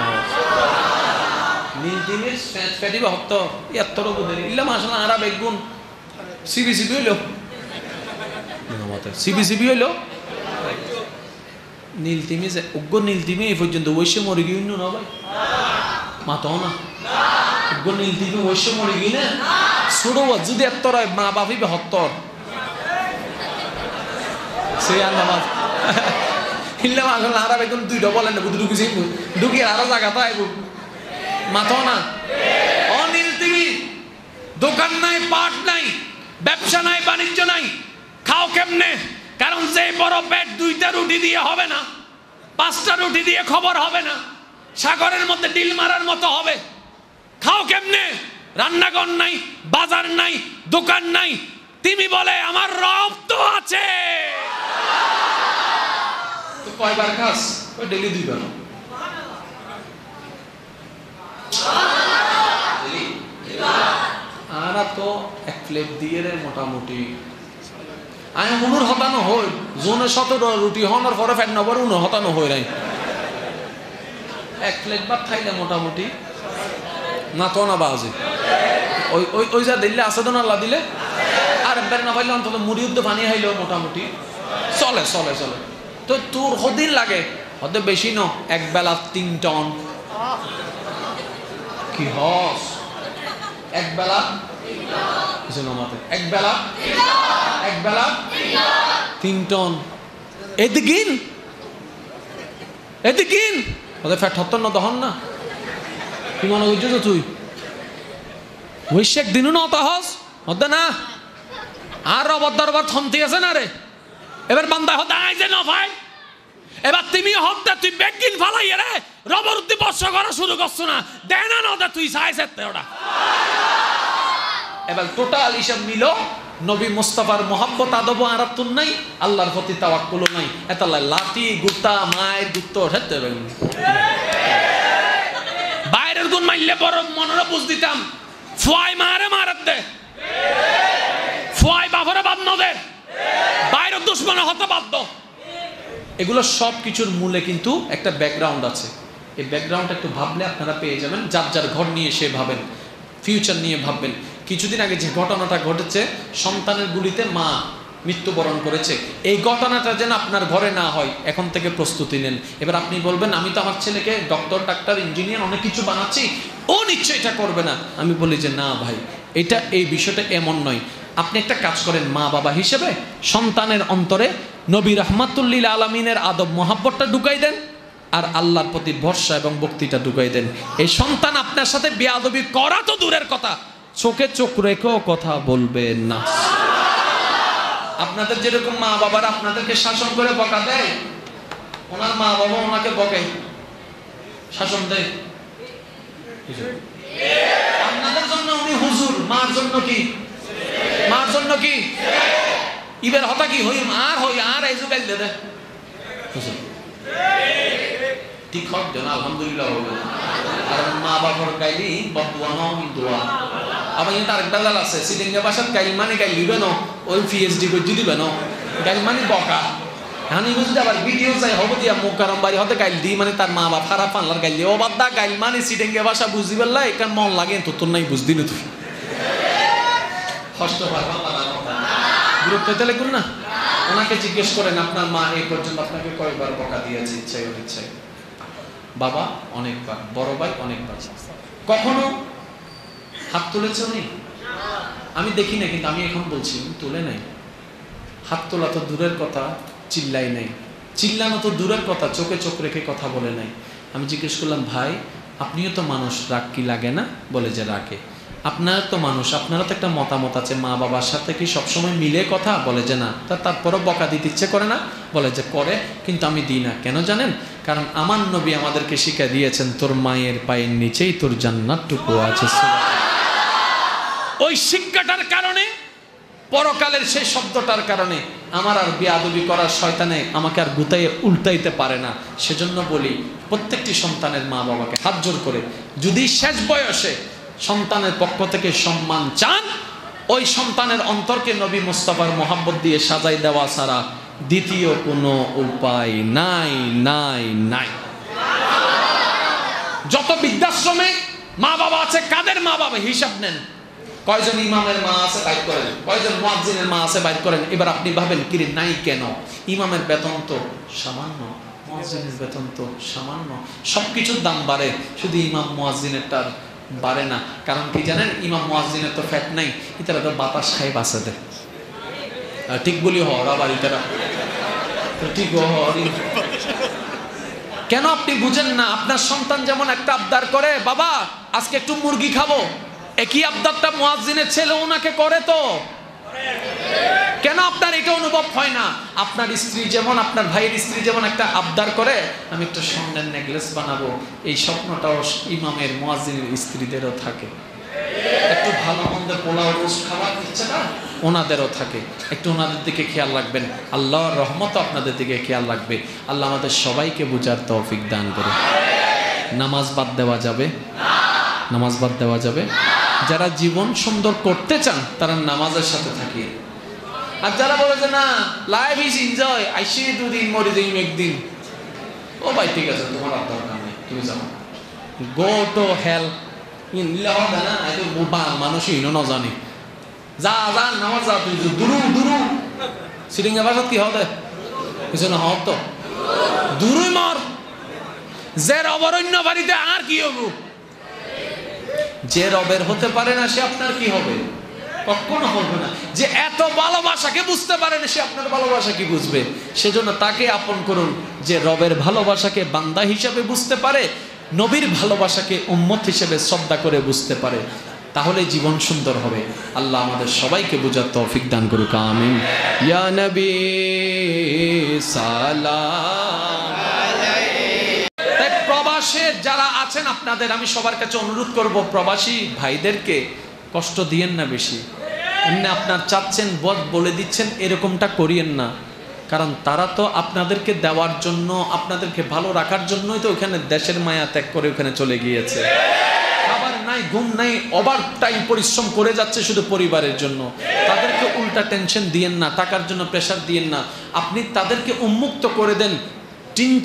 নীল তিমির ফ্যাটিবে হত এত বুধেরই ইল্লা মাশাআল্লাহ। আরা বেগুন সিবি সিবি হইল, সিবি সিবি হইল নীল তিমি যে উগ্র নীল তিমি এই পর্যন্ত ওইসে মরে গিয়ে না ভাই, মাতাও না উগ্র নীল তিমি ওইসে মরে গিয়ে না। ছোট যদি এত হয় মা বাপিবে হত্তর সে আন্দামাজ ইল্লা মাশাআল্লাহ। আরা বেগুন দুইটা বলেন না বুধ ঢুকিছে, ঢুকি আরো জায়গাতে আইব, মাথাও না। অনীল তিমি, দোকান নাই, পাট নাই, ব্যবসা নাই, বাণিজ্য নাই, খাও কেমনে? কারণ যে বড় পেট, 2টা রুটি দিয়ে হবে না, 5টা রুটি দিয়ে খবর হবে না, সাগরের মধ্যে ডিল মারার মতো হবে। খাও কেমনে? রান্নাঘর নাই, বাজার নাই, দোকান নাই। তিমি বলে আমার রব তো আছে। তো কয়বার খাস? ওই ডেলি 2বার। আর তো এক প্লেট দিয়ে রে মোটামুটি আমি উনুর হতানো হই, জোনে 17 রুটি হওয়ার পরে ফ্যাট নবার উনুর হতানো হই নাই। এক প্লেট ভাত খাইলে মোটামুটি না তো না বাজে ওই ওই ওই যা দিলে আছে তো না আল্লাহ দিলে, আর একবার না পাইলে অন্তত মুড়ি উদ্দ পানি খাইলেও মোটামুটি চলে চলে চলে। তো তোর হদিন লাগে হতে বেশি ন, এক বেলা 3 টন কি হস, এক বেলা এক বেলা 3 টন। এদিকিন ওদের ফ্যাট হত্তর না তখন না, কি মনে করছিস তুই ওই একদিনও না অত হস হতে না। আর অবদ্দার থমতি আছে না রে, এবার বান্দা হতে আই যে ন ভাই, এবার তুমি হতে তুই বেগিন ফালাই রে রবর উদ্দি বর্ষ করা শুরু করছো না, দেয় না নদে তুই চাইছে ওটা। এবার টোটাল হিসাব নিল, নবী মুস্তাফার মোহাব্বত আদব আরাতুন নাই, আল্লাহর প্রতি তাওয়াক্কুল নাই। এতাল্লাহ লাতি গুতা মায়ের গুত্ত হেতে বাইরের গুণ মাইলে বড় মনের বুঝ দিতাম, ফুয়াই মারে মারাত দে, ফুয়াই বাবারে বাদ ন দে, বাইরের দুশ্মন হতে বাধ্য। এগুলো সব কিছুর মূলে কিন্তু একটা ব্যাকগ্রাউন্ড আছে। এই ব্যাকগ্রাউন্ড একটু ভাবলে আপনারা পেয়ে যাবেন। যার যার ঘর নিয়ে সে ভাবেন, ফিউচার নিয়ে ভাববেন। কিছুদিন আগে যে ঘটনাটা ঘটেছে, সন্তানের গুলিতে মা মৃত্যুবরণ করেছে, এই ঘটনাটা যেন আপনার ঘরে না হয় এখন থেকে প্রস্তুতি নেন। এবার আপনি বলবেন আমি তো আমার ছেলেকে ডক্টর, ডাক্তার, ইঞ্জিনিয়ার অনেক কিছু বানাচ্ছি, ও নিশ্চয়ই এটা করবে না। আমি বলি যে না ভাই, এই বিষয়টা এমন নয়। আপনি একটা কাজ করেন, মা বাবা হিসেবে সন্তানের অন্তরে নবী রাহমাতুল্লিল আলামিনের আদব মোহাব্বতটা ঢুকাই দেন, আর আল্লাহর প্রতি ভরসা এবং ভক্তিটা ঢুকাই দেন। এই সন্তান আপনার সাথে বেয়াদবি করা তো দূরের কথা, চোখে চোখ রেখেও কথা বলবে না। আপনাদের যেরকম মা বাবারা আপনাদেরকে শাসন করে বকা দেয়, ওনার মা বাবা ওনাকে বকে, শাসন দেয়। আপনাদের জন্য উনি হুজুর, মার জন্য কি? মার জন্য কি? ইবের হতা কি হই আর এই যে গাইলে দে ঠিক হক দেন, আলহামদুলিল্লাহ হবে। আর মা বাবার গাইলি বদুয়া নয়, দোয়া। আবার কিন্তু আরেকটা জাল আছে, সিলিঙ্গা ভাষার গাইল মানে গাইল দিবে না, ওই পিএইচডি করে দিবে না, গাইল মানে বকা। এখন ইগো যদি আবার ভিডিও চাই হব দিয়া মুকারম বাড়ি হতে গাইল দি মানে তার মা বাপ খারাপ পানলার গাইল দিয়ে ও বাদ দা গাইল মানে সিলিঙ্গা ভাষা বুঝদি পারলা, এখান মন লাগে তো তোর নাই বুঝদি না তুই কষ্ট পারবা গুরুত্ব দিতে লাগুন না। ওনাকে জিজ্ঞেস করেন আপনার মা এই পর্যন্ত আপনাকে কয়বার বকা দিয়েছে, ইচ্ছায় অনিচ্ছায়? বাবা অনেকবার, বড় ভাই অনেকবার। কখনো হাত তুলেছে উনি? আমি দেখি না, কিন্তু আমি এখন বলছি তুলে নাই। হাত তোলা তো দূরের কথা, চিল্লাই নাই, চিল্লানো তো দূরের কথা, চোখে চোখ রেখে কথা বলে নাই। আমি জিজ্ঞেস করলাম ভাই আপনিও তো মানুষ, রাগ কি লাগে না? বলে যে রাগে। আপনারা তো মানুষ, আপনারা তো একটা মতামত আছে, মা বাবার সাথে কি সবসময় মিলে কথা? বলে যে না। তারপরও বকা দিতে ইচ্ছে করে না? বলে যে করে, কিন্তু আমি দিই না। কেন জানেন? কারণ আমার নবী আমাদেরকে শিক্ষা দিয়েছেন তোর মায়ের পায়ের নিচেই তোর জান্নাতটুকু আছে। ওই শিক্ষাটার কারণে, পরকালের সেই শব্দটার কারণে আমার আর বেয়াদবি করার শয়তানে আমাকে আর গুতাইয়ে উল্টাইতে পারে না। সেজন্য বলি প্রত্যেকটি সন্তানের মা বাবাকে হাত জোর করে, যদি শেষ বয়সে সন্তানের পক্ষ থেকে সম্মান চান, ওই সন্তানের অন্তরকে নবী মুস্তাফার মোহাব্বত দিয়ে সাজাই দেওয়া ছাড়া দ্বিতীয় কোনো উপায় নাই, নাই, নাই। যত বৃদ্ধাশ্রমে মা বাবা আছে, কাদের মা বাবা হিসাব নেন। কয়জন ইমামের মা আছে বাইর করেন, কয়জন মুয়াজ্জিনের মা আছে বাইর করেন। এবার আপনি ভাবেন কিরে নাই কেন? ইমামের বেতন তো সামান্য, মুয়াজ্জিনের বেতন তো সামান্য, সবকিছুর দাম বাড়ে, শুধু ইমাম মুয়াজ্জিনেরটার বাড়ে না। কারণ কি জানেন? ইমাম মুয়াজ্জিনের তো ফ্যাট নাই, ইতারা তো বাতাস খাই বাঁচে দেয়। ঠিক বলি হর আবার ইতারা ঠিক হর। কেন আপনি বুঝেন না? আপনার সন্তান যেমন একটা আবদার করে, বাবা আজকে একটু মুরগি খাবো, একই আবদারটা মুয়াজ্জিনের ছেলে ওনাকে করে তো। কেন আপনার এটা অনুভব হয় না? আপনার স্ত্রী যেমন, আপনার ভাইয়ের স্ত্রী যেমন একটা আবদার করে আমি একটা স্বর্ণের নেকলেস বানাবো, এই স্বপ্নটাও ইমামের মুয়াজ্জিনের স্ত্রীদেরও থাকে। একটু ভালো মন্দ পোলাও রোজ খাওয়ার ইচ্ছাটা ওনাদেরও থাকে। একটু ওনাদের দিকে খেয়াল রাখবেন, আল্লাহর রহমত আপনাদের দিকে খেয়াল রাখবে। আল্লাহ আমাদের সবাইকে বুঝার তৌফিক দান করে। নামাজ বাদ দেওয়া যাবে? নামাজ বাদ দেওয়া যাবে? যারা জীবন সুন্দর করতে চান তারা নামাজের সাথে থাকিয়ে, আর যারা বলে যে না লাইফ ইজ এনজয়, আইসি দুদিন মরে যাই একদিন, ও ভাই ঠিক আছে তোমার আর দরকার নেই, তুমি যাও, গো টু হেল। মানুষই ন জানি যা যা নামাজ যা, তুই দুরু দুরু সিটিংয়া ভাষাত কি হবে কিছু না হব তো দুরুই মর। যে অবরণ্য বাড়িতে আর কি হবো? যে রবের হতে পারে না সে আপনার কি হবে? কখনো হবে না। যে এত ভালোবাসাকে বুঝতে পারে না সে আপনার ভালোবাসা কি বুঝবে? সেজন্য তাকে আপন করুন যে রবের ভালোবাসাকে বান্দা হিসাবে বুঝতে পারে, নবীর ভালোবাসাকে উম্মত হিসেবে শ্রদ্ধা করে বুঝতে পারে, তাহলে জীবন সুন্দর হবে। আল্লাহ আমাদের সবাইকে বুঝার তৌফিক দান করুক, আমিন। ইয়া নবী সালাম আলাইহি। প্রবাসে যারা আছেন আপনাদের আমি সবার কাছে অনুরোধ করব, প্রবাসী ভাইদেরকে কষ্ট দিয়েন না বেশি। এমনি আপনার চাচ্ছেন বলে দিচ্ছেন এরকমটা করিয়েন না, কারণ তারা তো আপনাদেরকে দেওয়ার জন্য, আপনাদেরকে ভালো রাখার জন্যই তো ওখানে দেশের মায়া ত্যাগ করে ওখানে চলে গিয়েছে। খাবার নাই, ঘুম নাই, ওভার টাইম পরিশ্রম করে যাচ্ছে শুধু পরিবারের জন্য। তাদেরকে উল্টা টেনশন দিয়েন না, টাকার জন্য প্রেশার দিয়েন না। আপনি তাদেরকে উন্মুক্ত করে দেন,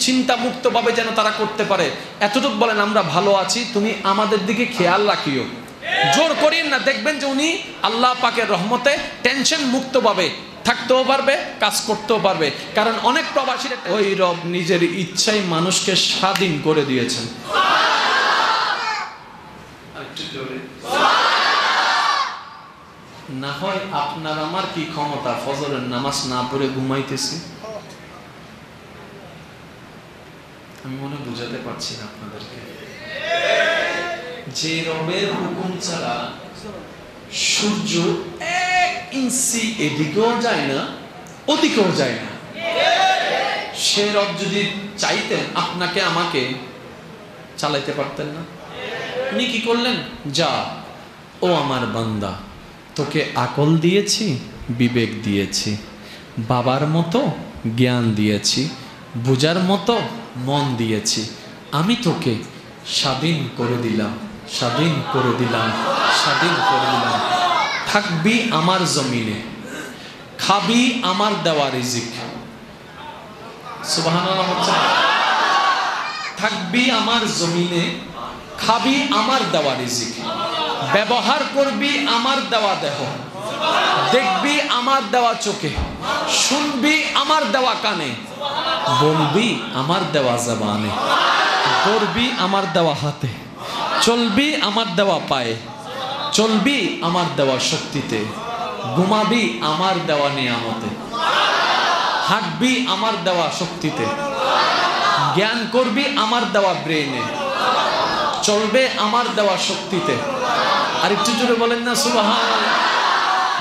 চিন্তা মুক্তভাবে যেন তারা করতে পারে। এতটুকু বলেন আমরা ভালো আছি, তুমি আমাদের দিকে খেয়াল রাখিও। জোর করিন না, দেখবেন যে উনি আল্লাহ পাকের রহমতে টেনশন মুক্তভাবে থাকতেও পারবে, কাজ করতেও পারবে। কারণ অনেক প্রবাসীরা ওই রব নিজের ইচ্ছায় মানুষকে স্বাধীন করে দিয়েছেন। না হয় আপনার আমার কি ক্ষমতা ফজরের নামাজ না পড়ে ঘুমাইতেছি? আমি মনে বুঝাতে পারছি না আপনাদেরকে। যে রবের হুকুম ছাড়া সূর্য 1 ইঞ্চি এদিকেও যায় না ওদিকেও যায় না, সে রব যদি চাইতেন আপনাকে আমাকে চালাইতে পারতেন না? উনি কি করলেন? যা ও আমার বান্দা, তোকে আকল দিয়েছি, বিবেক দিয়েছি, বাবার মতো জ্ঞান দিয়েছি, বুঝার মতো মন দিয়েছি, আমি তোকে স্বাধীন করে দিলাম, স্বাধীন করে দিলাম, স্বাধীন করে দিলাম। থাকবি আমার জমিনে, খাবি আমার দেওয়া রিজিক। সুবহানাল্লাহ। থাকবি আমার জমিনে, খাবি আমার দেওয়া রিজিক, ব্যবহার করবি আমার দেওয়া দেহ, দেখবি আমার দেওয়া চোখে, শুনবি আমার দেওয়া কানে, বলবি আমার দেওয়া জবানে, করবি আমার দেওয়া হাতে, চলবি আমার দেওয়া পায়ে, চলবি আমার দেওয়া শক্তিতে, ঘুমাবি আমার দেওয়া নিয়ামতে, হাঁটবি আমার দেওয়া শক্তিতে, জ্ঞান করবি আমার দেওয়া ব্রেনে, চলবে আমার দেওয়া শক্তিতে। আর একটু জোরে বলেন না সুবহানাল্লাহ।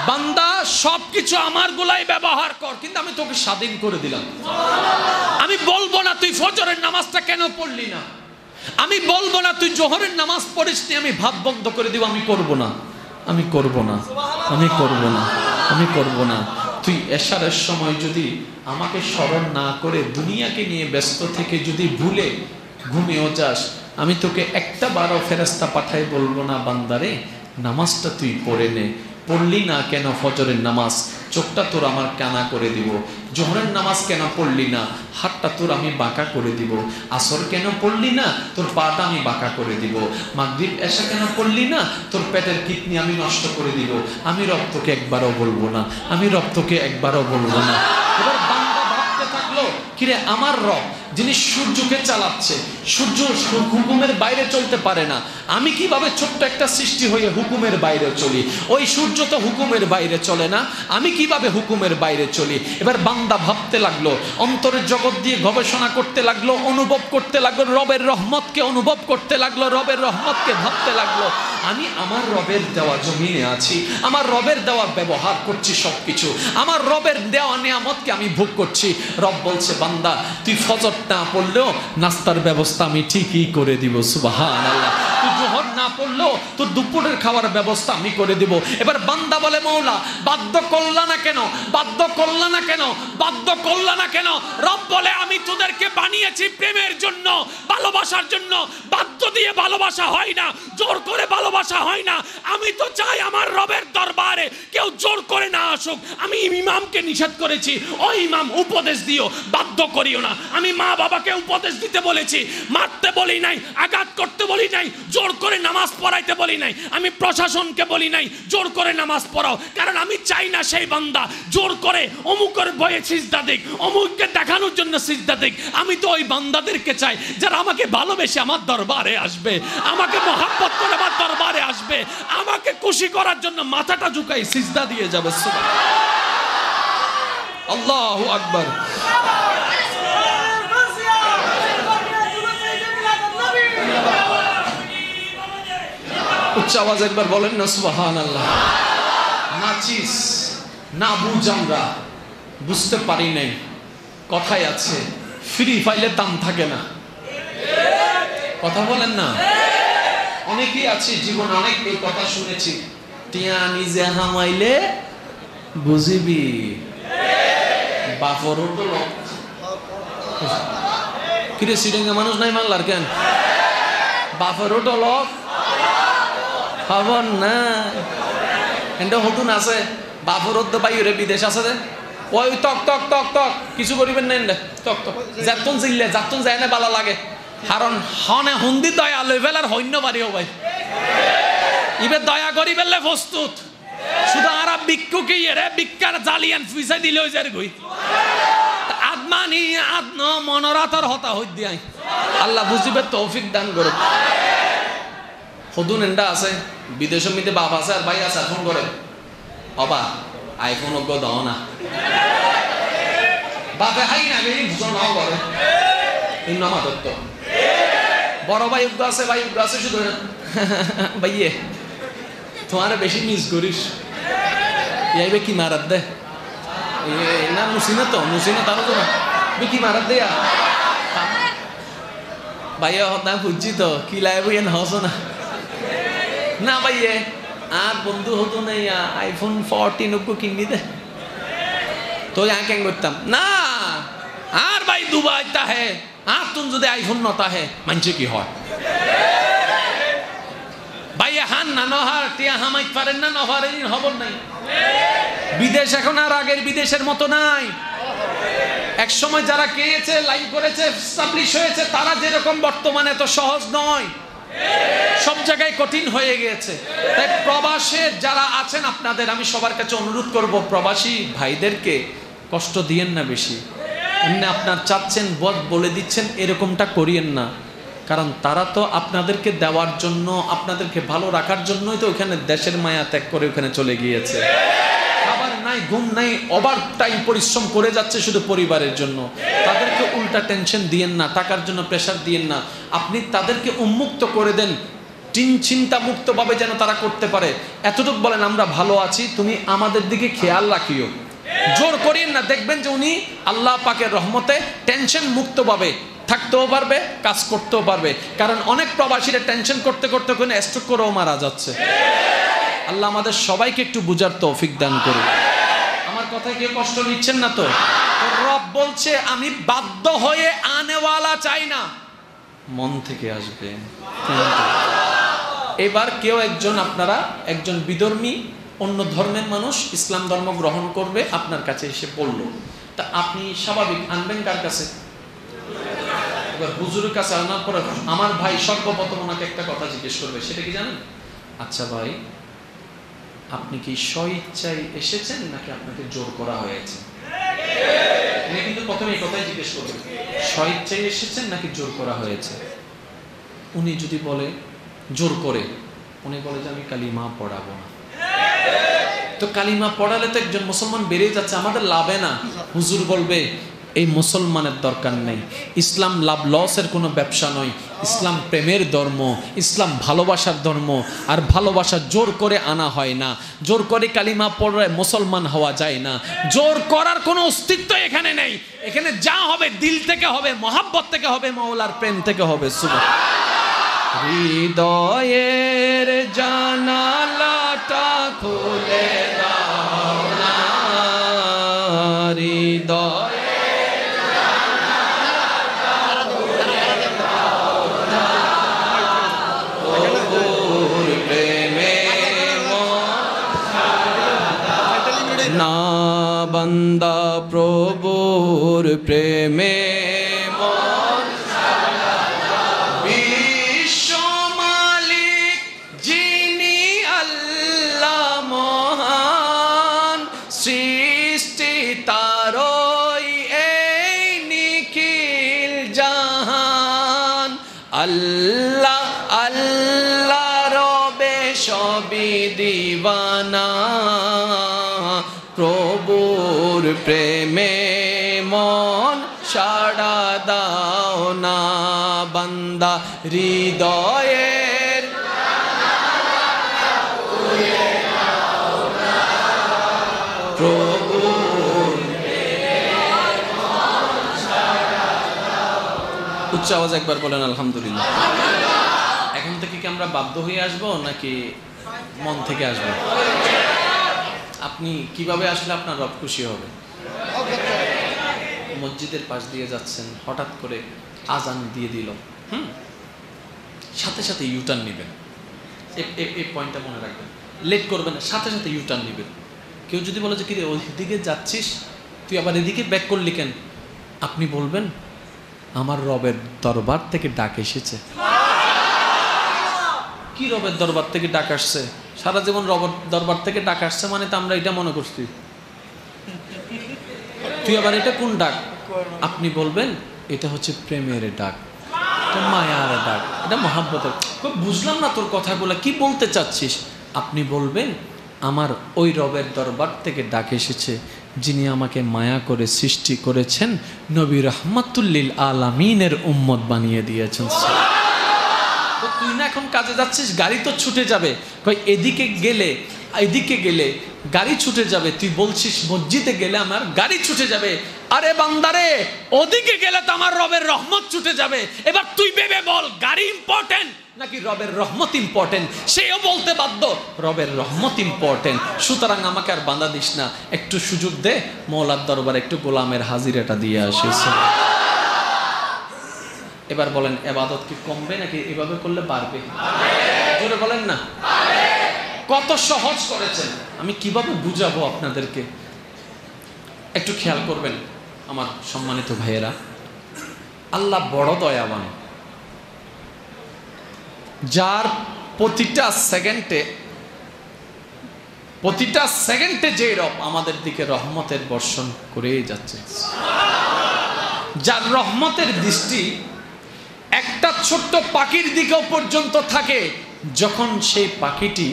বান্দা সবকিছু আমার গুলাই ব্যবহার কর, কিন্তু আমি তোকে স্বাধীন করে দিলাম। আমি বলবো না তুই ফজরের নামাজটা কেন পড়লি না, আমি বলবো না তুই জোহরের নামাজ পড়িস নি, আমি ভাত বন্ধ করে দিব, আমি করব না, আমি করব না, আমি করব না, আমি করব না। তুই এশারের সময় যদি আমাকে স্মরণ না করে দুনিয়াকে নিয়ে ব্যস্ত থেকে যদি ভুলে ঘুমিয়েও যাস, আমি তোকে একটা বারো ফেরেশতা পাঠাই বলবো না বান্দারে নামাজটা তুই পড়ে নে। পড়লি না কেন ফজরের নামাজ, চোখটা তোর আমার কানা করে দিব। জোহরের নামাজ কেন পড়লি না, হাতটা তোর আমি বাঁকা করে দিব। আসর কেন পড়লি না, তোর পাটা আমি বাঁকা করে দিব। মাগরিব এশা কেন পড়লি না, তোর পেটের কিডনি আমি নষ্ট করে দিব। আমি রব তোকে একবারও বলবো না, আমি রব তোকে একবারও বলবো না। এবার বান্দা ভাবতে থাকলো, কিরে আমার রব যিনি সূর্যকে চালাচ্ছে, সূর্য হুকুমের বাইরে চলতে পারে না, আমি কিভাবে ছোট্ট একটা সৃষ্টি হয়ে হুকুমের বাইরে চলি? ওই সূর্য তো হুকুমের বাইরে চলে না, আমি কিভাবে হুকুমের বাইরে চলি? এবার বান্দা ভাবতে লাগলো, অন্তরের জগৎ দিয়ে গবেষণা করতে লাগলো, অনুভব করতে লাগলো, রবের রহমতকে অনুভব করতে লাগলো, রবের রহমতকে ভাবতে লাগলো। আমি আমার রবের দেওয়া জমিনে আছি, আমার রবের দেওয়া ব্যবহার করছি সবকিছু, আমার রবের দেওয়া নিয়ামতকে আমি ভোগ করছি। রব বলছে বান্দা তুই ফজর না পড়লেও নাস্তার ব্যবস্থা আমি ঠিকই করে দিব। সুবহানাল্লাহ। তুই জোহর না পড়লেও তোর দুপুরের খাওয়ার ব্যবস্থা আমি করে দিব। এবার বান্দা বলে মওলা বাধ্য করলা না কেন, বাধ্য করলা না কেন, বাধ্য করলা না কেন? রব বলে আমি তোদেরকে বানিয়েছি প্রেমের জন্য, ভালোবাসার জন্য। বাধ্য দিয়ে ভালোবাসা হয় না, জোর করে ভালোবাসা হয় না। আমি তো চাই আমার রবের দরবারে কেউ জোর করে না আসুক। আমি ইমামকে নিষেধ করেছি, ও ইমাম উপদেশ দিও, বাধ্য করিও না। আমি মা বাবাকে উপদেশ দিতে বলেছি, মারতে বলি নাই, আঘাত করতে বলি নাই, জোর করে নামাজ পড়াইতে বলি নাই। আমি প্রশাসনকে বলি নাই জোর করে নামাজ পড়াও, কারণ আমি চাই না সেই বান্দা জোর করে অমুকের ভয়ে সিজদা দিক, অমুককে দেখানোর জন্য সিজদা দিক। আমি তো ওই বান্দাদেরকে চাই যারা আমাকে ভালোবেসে আমার দরবারে আসবে, আমাকে মহাব্বত করে আমার দরবারে আসবে, আমাকে খুশি করার জন্য মাথাটা ঝুঁকাই সিজদা দিয়ে যাবে। আল্লাহু আকবার। উচ্চ আওয়াজ একবার বলেন না সুবহানাল্লাহ। নাচিস না বুঝ, আমরা বুঝতে পারি নাই। কথাই আছে ফ্রি ফাইলে দাম থাকে না। কথা বলেন না। অনেকেই আছে জীবনে অনেক এই কথা শুনেছি, টিয়া নিজে হামাইলে বুঝিবি বাপরও তো লোক। কিরে সিডেঙ্গা মানুষ নাই মানলার কেন? বাপরও তো লোক খবর না। এন্ড হতুন আছে বাপরও তো বাইরে বিদেশ আছে, ওই তক তক তক তক কিছু করিবেন না তক তক যাতন জিল্লে যাতন যায় না ভালো লাগে কারণ হনে হুন্দি দয়া লই ফেলার হইন্য বাড়িও ভাই ইবে দয়া করি ফেললে প্রস্তুত শুধু আর ভিক্ষুকে এরে ভিক্ষার জালিয়ান পয়সা দিলে ওই যার গই আত্মানি আত্ম মনরাতর হতা হই দিয়াই আল্লাহ বুঝিবে তৌফিক দান করুক হদুন এন্ডা আছে বিদেশের মধ্যে বাপ আছে আর ভাই আছে ফোন করে বাবা আইফোন অজ্ঞ দাও না বাপে হাই না বেরি ভূষণ নাও করে ইন্নামা দত্ত বড় ভাই উগ্র আছে শুধু ভাইয়ে তোমার বেশি মিস করিস ইয়াইবে কি মারাত দে না মুসিনা তারও তো না কি মারাত দে ভাইয়া হতা খুঁজছি তো কি লাইব ইয়ে হস না ভাইয়ে আর বন্ধু হতো না আইফোন 14 ওকে কিনি দে তো কেন করতাম না আর ভাই দুবাই তাহে আর তুমি যদি আইফোন নতা হে মানছে কি হয় ভাইয়া হান না নহার টিয়া হামাই পারেন না নহারের খবর নাই বিদেশ এখন আর আগের বিদেশের মতো নাই এক সময় যারা গিয়েছে লাইভ করেছে এস্টাবলিশ হয়েছে তারা যেরকম বর্তমানে তো সহজ নয় সব জায়গায় কঠিন হয়ে গিয়েছে তাই প্রবাসে যারা আছেন আপনাদের আমি সবার কাছে অনুরোধ করব প্রবাসী ভাইদেরকে কষ্ট দিয়েন না বেশি এমনি আপনার চাচ্ছেন বলে দিচ্ছেন এরকমটা করিয়েন না কারণ তারা তো আপনাদেরকে দেওয়ার জন্য আপনাদেরকে ভালো রাখার জন্যই তো ওখানে দেশের মায়া ত্যাগ করে ওখানে চলে গিয়েছে খাবার নাই ঘুম নাই ওভার টাইম পরিশ্রম করে যাচ্ছে শুধু পরিবারের জন্য তাদেরকে উল্টা টেনশন দিয়েন না টাকার জন্য প্রেশার দিয়েন না আপনি তাদেরকে উন্মুক্ত করে দেন চিন্তা মুক্তভাবে যেন তারা করতে পারে এতটুকু বলেন আমরা ভালো আছি তুমি আমাদের দিকে খেয়াল রাখিও জোর করিয়েন না দেখবেন যে উনি আল্লাহ পাকের রহমতে টেনশন মুক্তভাবে থাকতেও পারবে কাজ করতেও পারবে কারণ অনেক প্রবাসীরা টেনশন করতে করতে কোনো স্ট্রোক করেও মারা যাচ্ছে আল্লাহ আমাদের সবাইকে একটু বুঝার তৌফিক দান করুন আমার কথায় কেউ কষ্ট নিচ্ছেন না তো রব বলছে আমি বাধ্য হয়ে আনেওয়ালা চাই না মন থেকে আসবে এবার কেউ আপনারা একজন বিধর্মী অন্য ধর্মের মানুষ ইসলাম ধর্ম গ্রহণ করবে আপনার কাছে এসে বলল তা আপনি স্বাভাবিক আনবেন কার কাছে এবার হুজুরের কাছে আনার পরে আমার ভাই সর্বপ্রথম ওনাকে একটা কথা জিজ্ঞেস করবে সেটা কি জানেন আচ্ছা ভাই আপনি কি স্বইচ্ছায় এসেছেন নাকি আপনাকে জোর করা হয়েছে উনি কিন্তু প্রথমে এই কথাই জিজ্ঞেস করবেন স্বইচ্ছায় এসেছেন নাকি জোর করা হয়েছে উনি যদি বলে জোর করে উনি বলে যে আমি কালিমা পড়াবো না তো কালিমা পড়ালে তো একজন মুসলমান বেড়ে যাচ্ছে আমাদের লাভে না হুজুর বলবে এই মুসলমানের দরকার নেই ইসলাম লাভ লসের কোনো ব্যবসা নয় ইসলাম প্রেমের ধর্ম ইসলাম ভালোবাসার ধর্ম আর ভালোবাসা জোর করে আনা হয় না জোর করে কালিমা পড়লে মুসলমান হওয়া যায় না জোর করার কোনো অস্তিত্ব এখানে নেই এখানে যা হবে দিল থেকে হবে মহাব্বত থেকে হবে মাওলার প্রেম থেকে হবে সুবহান হৃদয়ের জানালাটা খুলে দাও না হৃদয় না বান্দা প্রভুর প্রেমে মন বিশ্ব মালিক যিনি আল্লাহ মহান সৃষ্টি তারই এই নিখিল জাহান আল্লাহ আল্লাহ রবে সবই দিওয়ানা প্রভুর প্রেমে মন সাড়া দাও না বান্দা হৃদয়ের প্রভুর উচ্চ আওয়াজ একবার বলেন আলহামদুলিল্লাহ এখন থেকে কি আমরা বাধ্য হয়ে আসবো নাকি মন থেকে আসবো আপনি কিভাবে আসলে আপনার রব খুশি হবে মসজিদের পাশ দিয়ে যাচ্ছেন হঠাৎ করে আজান দিয়ে দিল সাথে সাথে ইউটার্ন নেবেন এই পয়েন্টটা মনে রাখবেন লেট করবেন না সাথে সাথে ইউটার্ন নেবেন কেউ যদি বলে যে কি রে ওই দিকে যাচ্ছিস তুই আবার এদিকে ব্যাক করলি কেন? আপনি বলবেন আমার রবের দরবার থেকে ডাক এসেছে। কি রবের দরবার থেকে ডাক আসছে? সারা জীবন রবের দরবার থেকে ডাক আসছে মানে তো আমরা এটা মনে করছি। তুই আবার এটা কোন ডাক? আপনি বলবেন এটা হচ্ছে প্রেমের ডাক, এটা মায়ার ডাক, এটা মহাব্বতের। বুঝলাম না তোর কথাগুলো, কি বলতে চাচ্ছিস? আপনি বলবেন আমার ওই রবের দরবার থেকে ডাক এসেছে যিনি আমাকে মায়া করে সৃষ্টি করেছেন, নবী রাহমাতুল্লিল আলামিনের উম্মত বানিয়ে দিয়েছেন। তো তুই না এখন কাজে যাচ্ছিস, গাড়ি তো ছুটে যাবে, কই এদিকে গেলে গাড়ি ছুটে যাবে, তুই বলছিস মসজিদে গেলে আমার গাড়ি ছুটে যাবে। আরে বান্দারে, ওদিকে গেলে তো আমার রবের রহমত ছুটে যাবে। এবার তুই ভেবে বল, গাড়ি ইম্পর্টেন্ট নাকি রবের রহমত ইম্পর্টেন্ট? সেও বলতে বাধ্য রবের রহমত ইম্পর্টেন্ট। সুতরাং আমাকে আর বাঁধা দিস না, একটু সুযোগ দে, মওলার দরবারে একটু গোলামের হাজিরাটা দিয়ে আসিস। এবার বলেন ইবাদত কি কমবে নাকি এভাবে করলে বাড়বে? জোরে বলেন না। কত সহজ করেছেন, আমি কিভাবে বুঝাবো আপনাদেরকে? একটু খেয়াল করবেন আমার সম্মানিত ভাইয়েরা, আল্লাহ বড় দয়াবান, যার প্রতিটা সেকেন্ডে যে রব আমাদের দিকে রহমতের বর্ষণ করেই যাচ্ছে, যার রহমতের দৃষ্টি একটা ছোট্ট পাখির দিকেও পর্যন্ত থাকে। যখন সেই পাখিটি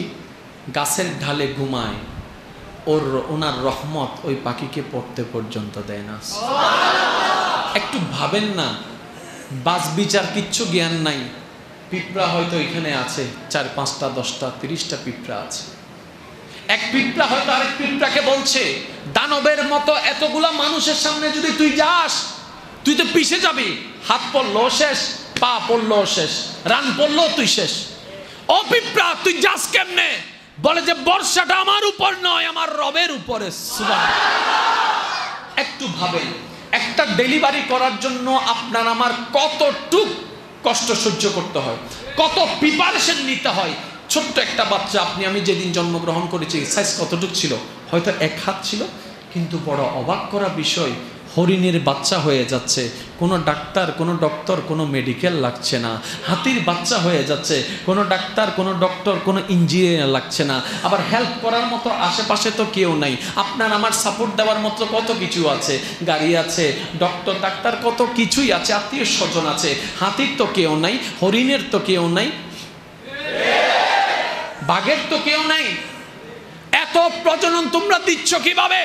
গাছের ঢালে ঘুমায়, ওনার রহমত ওই পাখিকে পড়তে পর্যন্ত দেয় না। একটু ভাবেন না, বাস বিচার কিচ্ছু জ্ঞান নাই, পিঁপড়া হয়তো এখানে আছে 4, 5টা, 10টা, 30টা পিঁপড়া আছে। এক পিঁপড়া হয়তো আরেক পিঁপড়াকে বলছে, দানবের মতো এতগুলা মানুষের সামনে যদি তুই যাস, তুই তো পিছে যাবি, হাত পড়লো শেষ, পা পড়লো শেষ, রান পড়লো তুই শেষ। ও পিঁপড়া, তুই যাস কেমনে? বলে যে বর্ষাটা আমার উপর নয়, আমার রবের উপরে। একটু ভাবেন, একটা ডেলিভারি করার জন্য আপনার আমার কতটুক কষ্ট সহ্য করতে হয়, কত প্রিপারেশন নিতে হয়। ছোট্ট একটা বাচ্চা, আমি যেদিন জন্মগ্রহণ করেছি, সাইজ কতটুক ছিল? হয়তো 1 হাত ছিল, কিন্তু বড় অবাক করা বিষয়, হরিণের বাচ্চা হয়ে যাচ্ছে, কোনো ডাক্তার, কোনো ডক্টর, কোনো মেডিকেল লাগছে না। হাতির বাচ্চা হয়ে যাচ্ছে, কোনো ডাক্তার, কোনো ডক্টর, কোনো ইঞ্জিনিয়ার লাগছে না। আবার হেল্প করার মতো আশেপাশে তো কেউ নাই, আপনার আমার সাপোর্ট দেওয়ার মতো কত কিছু আছে, গাড়ি আছে, ডক্টর, ডাক্তার, কত কিছুই আছে, আত্মীয় স্বজন আছে। হাতির তো কেউ নাই, হরিণের তো কেউ নাই, বাঘের তো কেউ নাই। এত প্রজনন তোমরা দিচ্ছ কিভাবে?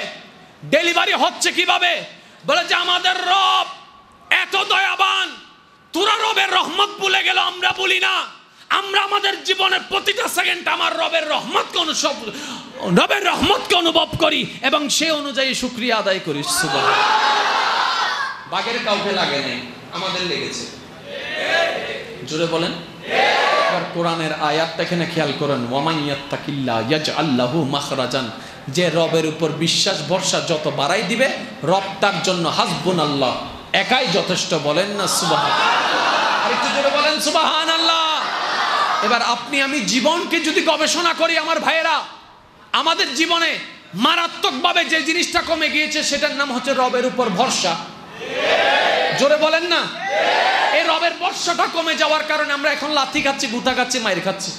ডেলিভারি হচ্ছে কিভাবে? বলে যে আমাদের রব এত দয়াবান। তোরা রবের রহমত ভুলে গেল, আমরা বলি না। আমরা আমাদের জীবনের প্রতিটা সেকেন্ড আমার রবের রহমতকে অনুভব করি এবং সে অনুযায়ী শুকরিয়া আদায় করি। সুবহানাল্লাহ। বাঘের কাউকে লাগে নাই, আমাদের লেগেছে। জোরে বলেন। এবার কোরআনের আয়াতটা এখানে খেয়াল করেন, ওয়ামান ইয়াত্তাকিল্লাহ ইয়াজআল লাহু মাখরাজান। যে রবের উপর বিশ্বাস ভরসা যত বাড়াই দিবে, রব তার জন্য হাসবুনাল্লাহ, একাই যথেষ্ট। বলেন না সুবহানাল্লাহ? আরেকটু জোরে বলেন সুবহানাল্লাহ। এবার আপনি আমি জীবনকে যদি গবেষণা করি আমার ভাইয়েরা, আমাদের জীবনে মারাত্মকভাবে যে জিনিসটা কমে গিয়েছে সেটার নাম হচ্ছে রবের উপর ভরসা। জোরে বলেন না। এই রবের ভরসাটা কমে যাওয়ার কারণে আমরা এখন লাথি খাচ্ছি, গুতা খাচ্ছি, মাইর খাচ্ছি।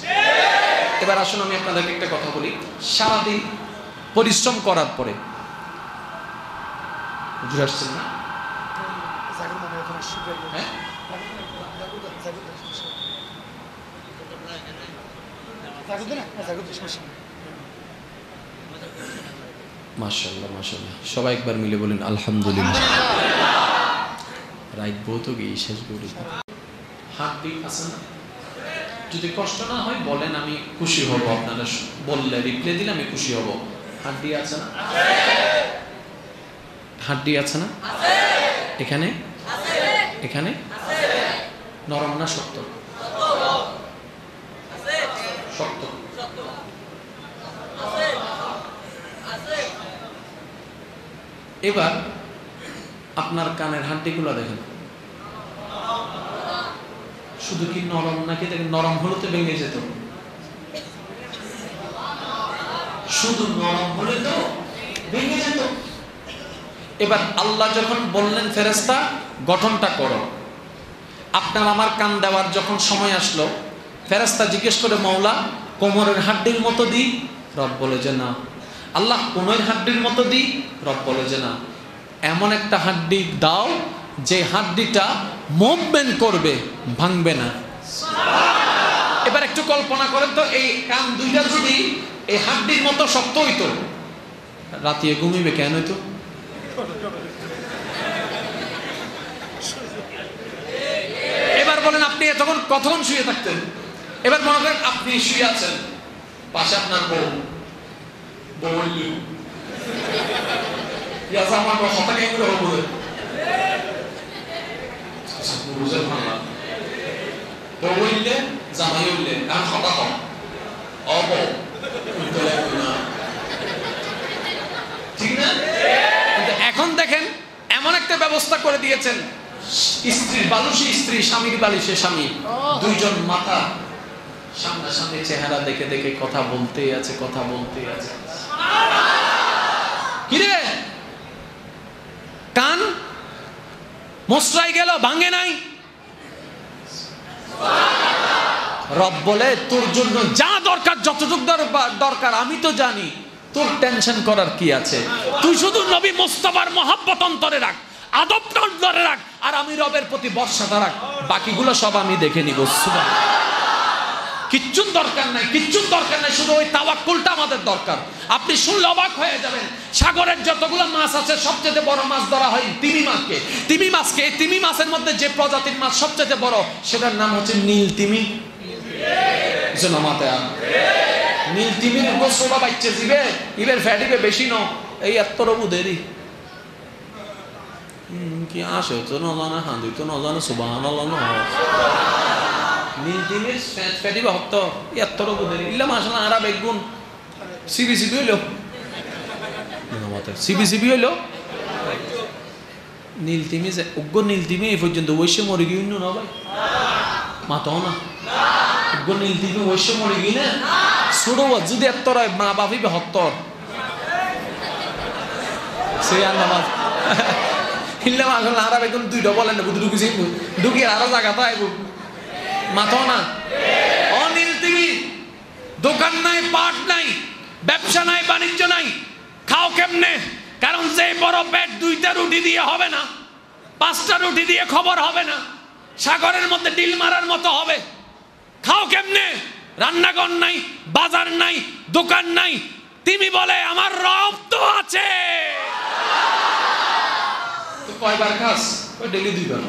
এবার আসুন আমি আপনাদেরকে একটা কথা বলি। সারাদিন পরিশ্রম করার পরে বুঝে আসছেন না? মাশাআল্লাহ মাশাআল্লাহ, সবাই একবার মিলে বলেন আলহামদুলিল্লাহ। রাইট বহুত গিয়ে শেষ করি। হাত বিট আছে না? যদি কষ্ট না হয় বলেন, আমি খুশি হব। আপনারা বললে, রিপ্লাই দিলে আমি খুশি হব। হাড্ডি আছে না? হাড্ডি আছে না? এখানে এখানে নরম না শক্ত? শক্ত। এবার আপনার কানের হাড্ডিগুলো দেখেন, শুধু কি নরম নাকি? দেখেন, নরম হলে তো ভেঙে যেত, শুধু নরম হলে তো ভেঙে যেত। এবার আল্লাহ যখন বললেন ফেরেশতা গঠনটা করো, আপনার আমার কান দেওয়ার যখন সময় আসলো, ফেরেশতা জিজ্ঞেস করে মওলা কোমরের হাড্ডির মতো দিই? রব বলে যে না। আল্লাহ কোমরের হাড্ডির মতো দিই? রব বলে যে না। এমন একটা হাড্ডি দাও যে হাড্ডিটা মুভমেন্ট করবে, ভাঙবে না। এবার একটু কল্পনা করেন তো, এই কান দুইটা যদি এই হাড্ডির মতো শক্ত হইতো, রাতিয়ে ঘুমিবে কেন হইতো? এবার বলেন আপনি তখন কতক্ষণ শুয়ে থাকতেন? এবার মনে করেন আপনি শুয়ে আছেন, পাশে আপনার বউ আমার কথা কেন হবে বললে জামাই উঠলে এখন কথা কম অব ঠিক না? এখন দেখেন এমন একটা ব্যবস্থা করে দিয়েছেন, স্ত্রীর বালিশে স্ত্রী, স্বামীর বালিশে স্বামী, দুইজন মাথা সামনাসামনি চেহারা দেখে দেখে কথা বলতেই আছে, কথা বলতেই আছে। কিরে কান মশরাই গেল, ভাঙে নাই? রব বলে তোর জন্য যা দরকার, যতটুকু দরকার আমি তো জানি, তোর টেনশন করার কি আছে? তুই শুধু নবী মুস্তাফার মহব্বত অন্তরে রাখ, আদবটা অন্তরে রাখ, আর আমি রবের প্রতি ভরসাটা রাখ, বাকিগুলো সব আমি দেখে নিব। কিচ্ছুর দরকার নাই, কিচ্ছুর দরকার নাই, শুধু ওই তাওয়াক্কুলটা আমাদের দরকার। আপনি শুনলে অবাক হয়ে যাবেন, সাগরের যতগুলো মাছ আছে সবচেয়ে বড় মাছ ধরা হয় তিমি মাছকে। তিমি মাছকে, এই তিমি মাছের মধ্যে যে প্রজাতির মাছ সবচেয়ে বড়, সেটার নাম হচ্ছে নীল তিমি। নীল তিমির গোসবা বাচ্চা দিবে, ইবের ফ্যাটিবে বেশি ন, এই এত রবু দেরি কি আসে তো নজানা হাঁদি তো নজানা সুবহানাল্লাহ ন নীল তিমির ফ্যাটিবে হত এত রবু দেরি ইল্লা মাশাআল্লাহ। আরা বেগুন সিবি সিবি হইলো, সিবি সিবি হইলো নীল তিমি যে উগ্র নীল তিমি এই পর্যন্ত ওইসে মরে গিয়ে না ভাই মাতাও না উগ্র নীল তিমি ওইসে মরে গিয়ে না ছোট যদি এত রয় মা বাপিবে হত্তর সে আর নামাজ হিল্লা মাশাআল্লাহ। আরা বেগুন দুইটা বলেন না বুদ্ধ ঢুকিছে ঢুকিয়ে আরো জায়গাতে আইব মাতাও না। অনীল তিমি দোকান নাই, পাট নাই, ব্যবসা নাই, বাণিজ্য নাই, খাও কেমনে? কারণ যে বড় পেট দুইটা রুটি দিয়ে হবে না, পাঁচটা রুটি দিয়ে খবর হবে না, সাগরের মধ্যে ডিল মারার মতো হবে। খাও কেমনে? রান্নাঘর নাই, বাজার নাই, দোকান নাই। তুমি বলে আমার রব তো আছে। কয়বার খাস? ওই ডেলি দুইবার।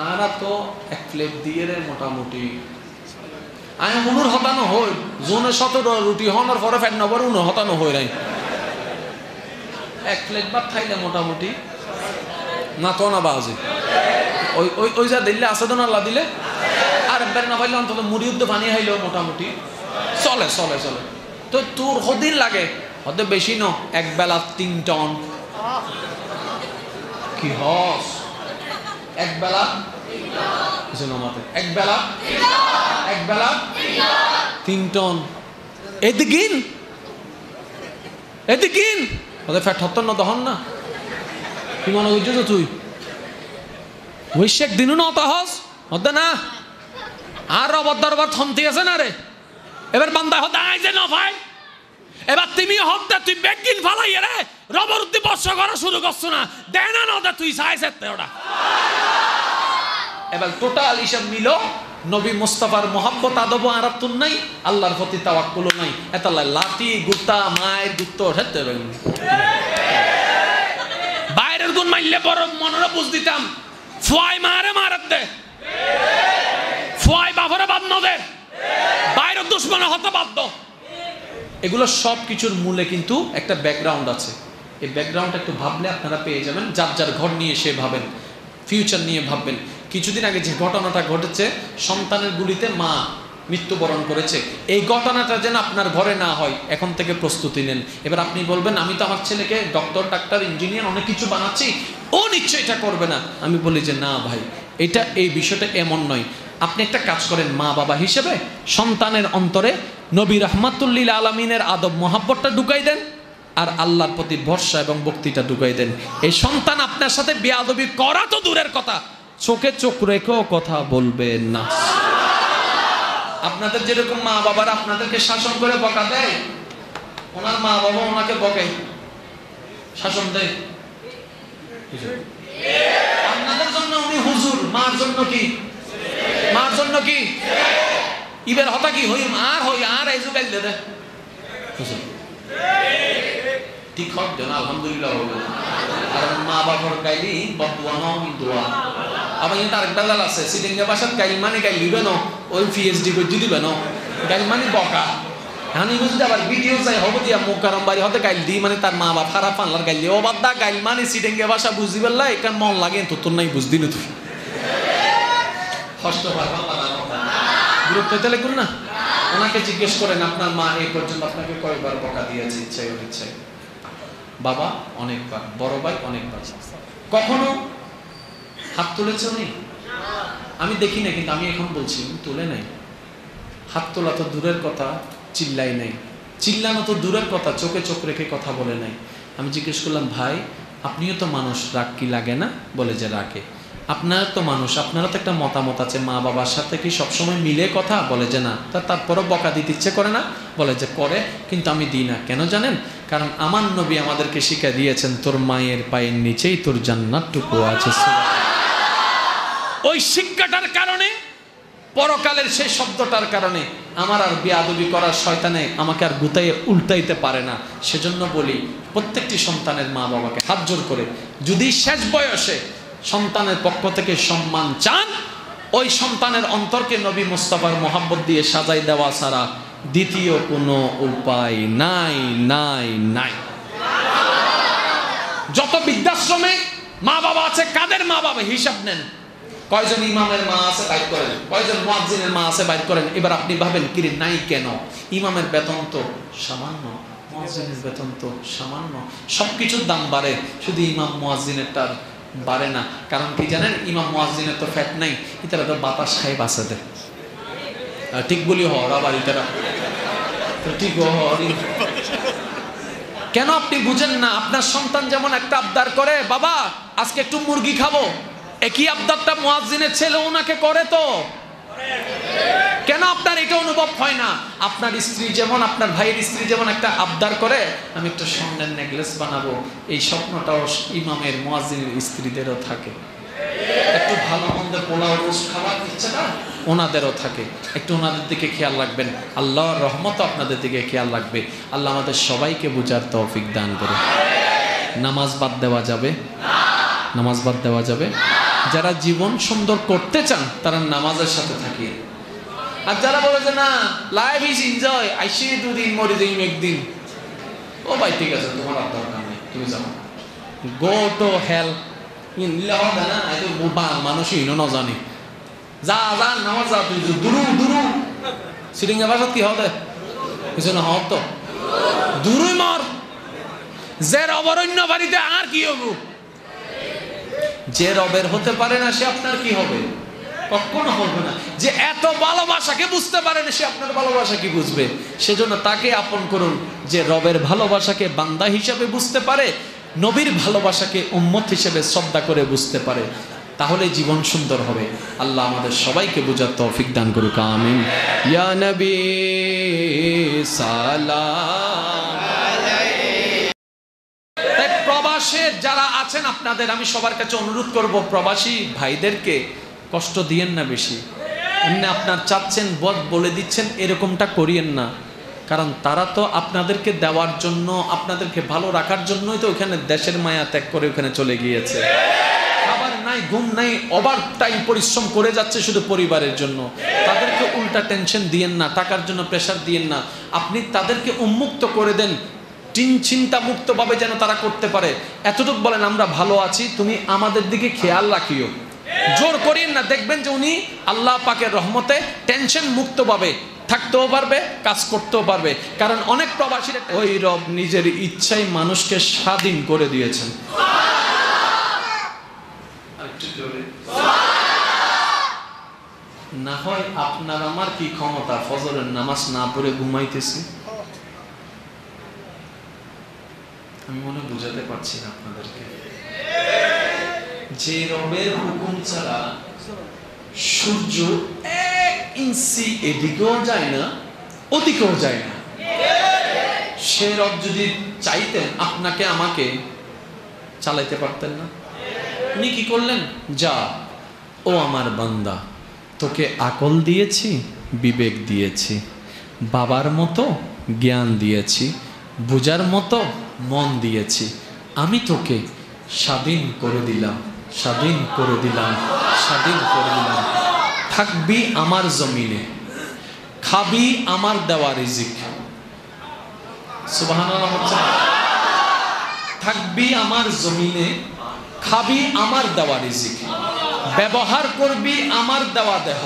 আর তো এক প্লেট দিয়ে রে মোটামুটি আমি মনুর হতানো হই জোনে 17 রুটি হওয়ার পরে ফেট নবর উনো হতানো হই নাই। এক প্লেট ভাত খাইলে মোটামুটি না তো না বাজে ওই ওই ওই যা দিলে আছে তো না আল্লাহ দিলে, আর একবার না পাইলে অন্তত মুড়ি উদ্দে পানি খাইলেও মোটামুটি চলে চলে চলে। তো তোর হদিন লাগে হতে বেশি ন, এক বেলা 3 টন কি হস? এক বেলা এক বেলা 3 টন। এদিকিন এদিকিন ওদের ফ্যাট হত্তর না দহন না কি মনে করছো তো তুই ঐশেক দিনও না হস হতে না আর রবর দরবার থমতি আছে না রে। এবার বান্দা হতে আই যে না ভাই এবার তুমি হতে তুই বেগিন ফালাই রে রবর উদ্দি বর্ষ করা শুরু করছো না দেনা না তুই চাইছে ওটা। এবার টোটাল হিসাব নিল নবী মুস্তাফার মোহাব্বত আদব আরাতুন নাই, আল্লাহর প্রতি তাওয়াক্কুল নাই। এত লাতি গুতা মায়ের গুত্ত হেতে বাইরের গুণ মাইলে বড় মনরে বুঝ দিতাম ফুয়াই মারে মারাত দে ফুয়াই বাফরে বাদ ন দে বাইরের দুশ্মন হতে বাধ্য। এগুলো সব কিছুর মূলে কিন্তু একটা ব্যাকগ্রাউন্ড আছে। এই ব্যাকগ্রাউন্ড একটু ভাবলে আপনারা পেয়ে যাবেন। যার যার ঘর নিয়ে সে ভাবেন, ফিউচার নিয়ে ভাববেন। কিছুদিন আগে যে ঘটনাটা ঘটেছে, সন্তানের গুলিতে মা মৃত্যুবরণ করেছে, এই ঘটনাটা যেন আপনার ঘরে না হয় এখন থেকে প্রস্তুতি নেন। এবার আপনি বলবেন আমি তো আমার ছেলেকে ডক্টর, ডাক্তার, ইঞ্জিনিয়ার অনেক কিছু বানাচ্ছি, ও নিশ্চয়ই এটা করবে না। আমি বলি যে না ভাই, এটা এই বিষয়টা এমন নয়। আপনি একটা কাজ করেন, মা বাবা হিসেবে সন্তানের অন্তরে নবী রাহমাতুল্লিল আলামিনের আদব মোহাব্বতটা ঢুকাই দেন, আর আল্লাহর প্রতি ভরসা এবং ভক্তিটা ঢুকাই দেন। এই সন্তান আপনার সাথে বেয়াদবি করা তো দূরের কথা, চোখে চোখ রেখেও কথা বলবে না। আপনাদের যেরকম মা বাবারা আপনাদেরকে শাসন করে বকা দেয়, ওনার মা বাবা ওনাকে বকে, শাসন দেয়। আপনাদের জন্য উনি হুজুর, মার জন্য কি? মার জন্য কি? ইবের হতা কি হই আর এই যুগাইল দে ঠিক হবে না, আলহামদুলিল্লাহ হবে। আর মা বাবার গাইলি বদুয়া নাও দোয়া। আবার কিন্তু আরেকটা জাল আছে, সিটিংগা ভাষাত গাইল মানে গাইল দিবে না, ওই পিএইচডি করে দিবে না, গাইল মানে বকা। হানি বুঝতে আবার ভিডিও চাই হবো দিয়া মুকারম বাড়ি হতে গাইল দি মানে তার মা বাপ খারাপ আনলার গাইল দি ও বাদ দা গাইল মানে সিটিংগা ভাষা বুঝি পেলাই কারণ মন লাগে তো তোর নাই বুঝদি না তুই কষ্ট পারবা গুরুত্ব দিতে কোন না। ওনাকে জিজ্ঞেস করেন আপনার মা এই পর্যন্ত আপনাকে কয়বার বকা দিয়েছে ইচ্ছায় অনিচ্ছায়? বাবা অনেকবার, বড় ভাই অনেকবার। কখনো হাত তুলেছে উনি? আমি দেখি না, কিন্তু আমি এখন বলছি তুলে নাই। হাত তোলা তো দূরের কথা, চিল্লাই নাই, চিল্লানো তো দূরের কথা, চোখে চোখ রেখে কথা বলে নাই। আমি জিজ্ঞেস করলাম ভাই আপনিও তো মানুষ, রাগ কি লাগে না? বলে যে রাগে। আপনারা তো মানুষ, আপনারা তো একটা মতামত আছে, মা বাবার সাথে কি সবসময় মিলে কথা? বলে যে না। তারপরও বকা দিতে ইচ্ছে করে না? বলে যে করে, কিন্তু আমি দিই না। কেন জানেন? কারণ আমার নবী আমাদেরকে শিক্ষা দিয়েছেন তোর মায়ের পায়ের নিচেই তোর জান্নাতটুকু আছে। ওই শিক্ষাটার কারণে, পরকালের সেই শব্দটার কারণে আমার আর বেয়াদবি করার শয়তানে আমাকে আর গুতাইয়ে উল্টাইতে পারে না। সেজন্য বলি প্রত্যেকটি সন্তানের মা বাবাকে হাত জোর করে যদি শেষ বয়সে সন্তানের পক্ষ থেকে সম্মান চান, ওই সন্তানের অন্তরকে নবী মুস্তাফার মোহাব্বত দিয়ে সাজাই দেওয়া ছাড়া দ্বিতীয় কোনো উপায় নাই নাই নাই। যত বৃদ্ধাশ্রমে মা বাবা আছে, কাদের মা বাবা হিসাব নেন। কয়জন ইমামের মা আছে বাইর করেন, কয়জন মুয়াজ্জিনের মা আছে বাইর করেন। এবার আপনি ভাবেন কিরে নাই কেন? ইমামের বেতন তো সামান্য, মুয়াজ্জিনের বেতন তো সামান্য, সবকিছুর দাম বাড়ে, শুধু ইমাম মুয়াজ্জিনেরটার বাড়ে না। কারণ কি জানেন? ইমাম মুয়াজ্জিনের তো ফ্যাট নাই, ইতারা তো বাতাস খাই বাঁচে দেয়। ঠিক বলি হর আবার ইতারা ঠিক হর। কেন আপনি বুঝেন না? আপনার সন্তান যেমন একটা আবদার করে, বাবা আজকে একটু মুরগি খাবো, একই আবদারটা মুয়াজ্জিনের ছেলে ওনাকে করে তো। কেন আপনার এটা অনুভব হয় না? আপনার স্ত্রী যেমন, আপনার ভাইয়ের স্ত্রী যেমন একটা আবদার করে আমি একটা স্বর্ণের নেকলেস বানাবো, এই স্বপ্নটাও ইমামের মুয়াজ্জিনের স্ত্রীদেরও থাকে। একটু ভালো মন্দ পোলাও রোজ খাওয়ার ইচ্ছাটা ওনাদেরও থাকে। একটু ওনাদের দিকে খেয়াল রাখবেন, আল্লাহর রহমত আপনাদের দিকে খেয়াল রাখবে। আল্লাহ আমাদের সবাইকে বুঝার তৌফিক দান করে। নামাজ বাদ দেওয়া যাবে? নামাজ বাদ দেওয়া যাবে? যারা জীবন সুন্দর করতে চান তারা নামাজের সাথে থাকিয়ে, আর যারা বলে যে না লাইফ ইজ এনজয়, আইসি দুদিন মরে যাই একদিন, ও ভাই ঠিক আছে তোমার আর দরকার নেই, তুমি যাও, গো টু হেল। মানুষই ন জানি যা যা নামাজ যা, তুই দুরু দুরু সিরিঙ্গা ভাষা কি হবে কিছু না হত তো দুরুই মর। যে অবরণ্য বাড়িতে আর কি হবো? যে রবের হতে পারে না সে আপনার কি হবে? কখনো হবে না। যে এত ভালোবাসাকে বুঝতে পারে না সে আপনার ভালোবাসা কি বুঝবে? সেজন্য তাকে আপন করুন যে রবের ভালোবাসাকে বান্দা হিসেবে বুঝতে পারে, নবীর ভালোবাসাকে উম্মত হিসেবে শ্রদ্ধা করে বুঝতে পারে, তাহলে জীবন সুন্দর হবে। আল্লাহ আমাদের সবাইকে বুঝার তৌফিক দান করুক, আমিন। ইয়া নবী সালাম। প্রবাসে যারা আছেন আপনাদের আমি সবার কাছে অনুরোধ করব, প্রবাসী ভাইদেরকে কষ্ট দিয়েন না বেশি। এমনি আপনার চাচ্ছেন বলে দিচ্ছেন এরকমটা করিয়েন না, কারণ তারা তো আপনাদেরকে দেওয়ার জন্য, আপনাদেরকে ভালো রাখার জন্যই তো ওখানে দেশের মায়া ত্যাগ করে ওখানে চলে গিয়েছে। খাবার নাই, ঘুম নাই, ওভার টাইম পরিশ্রম করে যাচ্ছে শুধু পরিবারের জন্য। তাদেরকে উল্টা টেনশন দিয়েন না, টাকার জন্য প্রেশার দিয়েন না। আপনি তাদেরকে উন্মুক্ত করে দেন, চিন্তা মুক্ত ভাবে যেন তারা করতে পারে। এতটুকু বলেন আমরা ভালো আছি, তুমি আমাদের দিকে খেয়াল রাখিও, জোর করিয়েন না। দেখবেন যে উনি আল্লাহ পাকের রহমতে টেনশন মুক্ত ভাবে থাকতেও পারবে, কাজ করতেও পারবে। কারণ অনেক প্রবাসীরা ওই রব নিজের ইচ্ছায় মানুষকে স্বাধীন করে দিয়েছেন। না হয় আপনার আমার কি ক্ষমতা ফজরের নামাজ না পড়ে ঘুমাইতেছি? আমি মনে বুঝাতে পারছি না আপনাদেরকে। যে রবের হুকুম ছাড়া সূর্য 1 ইঞ্চি এদিকেও যায় না ওদিকেও যায় না, সে রব যদি চাইতেন আপনাকে আমাকে চালাইতে পারতেন না? উনি কি করলেন? যা ও আমার বান্দা, তোকে আকল দিয়েছি, বিবেক দিয়েছি, বাবার মতো জ্ঞান দিয়েছি, বুঝার মতো মন দিয়েছি, আমি তোকে স্বাধীন করে দিলাম, স্বাধীন করে দিলাম, স্বাধীন করে দিলাম। থাকবি আমার জমিনে, খাবি আমার দেওয়া রিজিক। সুবহানাল্লাহ। থাকবি আমার জমিনে, খাবি আমার দেওয়া রিজিক, ব্যবহার করবি আমার দেওয়া দেহ,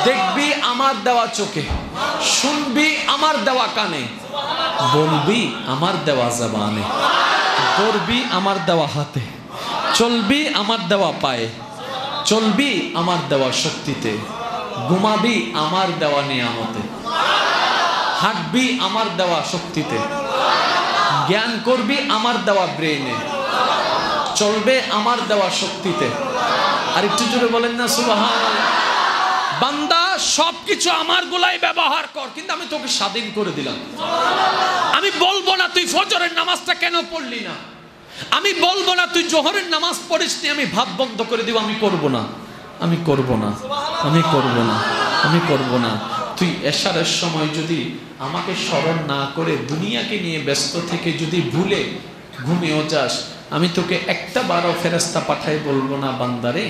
দেখবি আমার দেওয়া চোখে, শুনবি আমার দেওয়া কানে, বলবি আমার দেওয়া জবানে, করবি আমার দেওয়া হাতে, চলবি আমার দেওয়া পায়ে, চলবি আমার দেওয়া শক্তিতে, ঘুমাবি আমার দেওয়া নিয়ামতে, হাঁটবি আমার দেওয়া শক্তিতে, জ্ঞান করবি আমার দেওয়া ব্রেইনে, চলবে আমার দেওয়া শক্তিতে। আর একটু জোরে বলেন না সুবহানাল্লাহ। বান্দা সবকিছু আমার গুলাই ব্যবহার কর, কিন্তু আমি তোকে স্বাধীন করে দিলাম। আমি বলবো না তুই ফজরের নামাজটা কেন পড়লি না, আমি বলবো না তুই জোহরের নামাজ পড়িসনি, আমি ভাত বন্ধ করে দিব, আমি করব না, আমি করব না, আমি করব না, আমি করব না। তুই এশারের সময় যদি আমাকে স্মরণ না করে দুনিয়াকে নিয়ে ব্যস্ত থেকে যদি ভুলে ঘুমিয়েও যাস, আমি তোকে একটা বারো ফেরেশতা পাঠাই বলবো না বান্দারে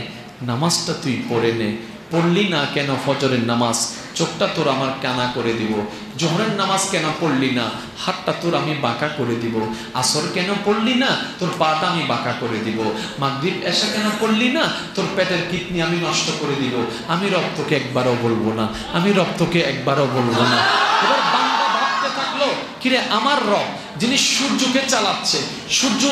নামাজটা তুই পড়ে নে। পড়লি না কেন ফজরের নামাজ, চোখটা তোর আমার কানা করে দিব। জোহরের নামাজ কেন পড়লি না, হাতটা তোর আমি বাঁকা করে দিব। আসর কেন পড়লি না, তোর পাটা আমি বাঁকা করে দিব। মাগরিব এশা কেন পড়লি না, তোর পেটের কিডনি আমি নষ্ট করে দিব। আমি রব তোকে একবারও বলবো না, আমি রব তোকে একবারও বলবো না। এবার বান্দা ভাবতে থাকলো, কিরে আমার রব যিনি সূর্যকে চালাচ্ছে, সূর্য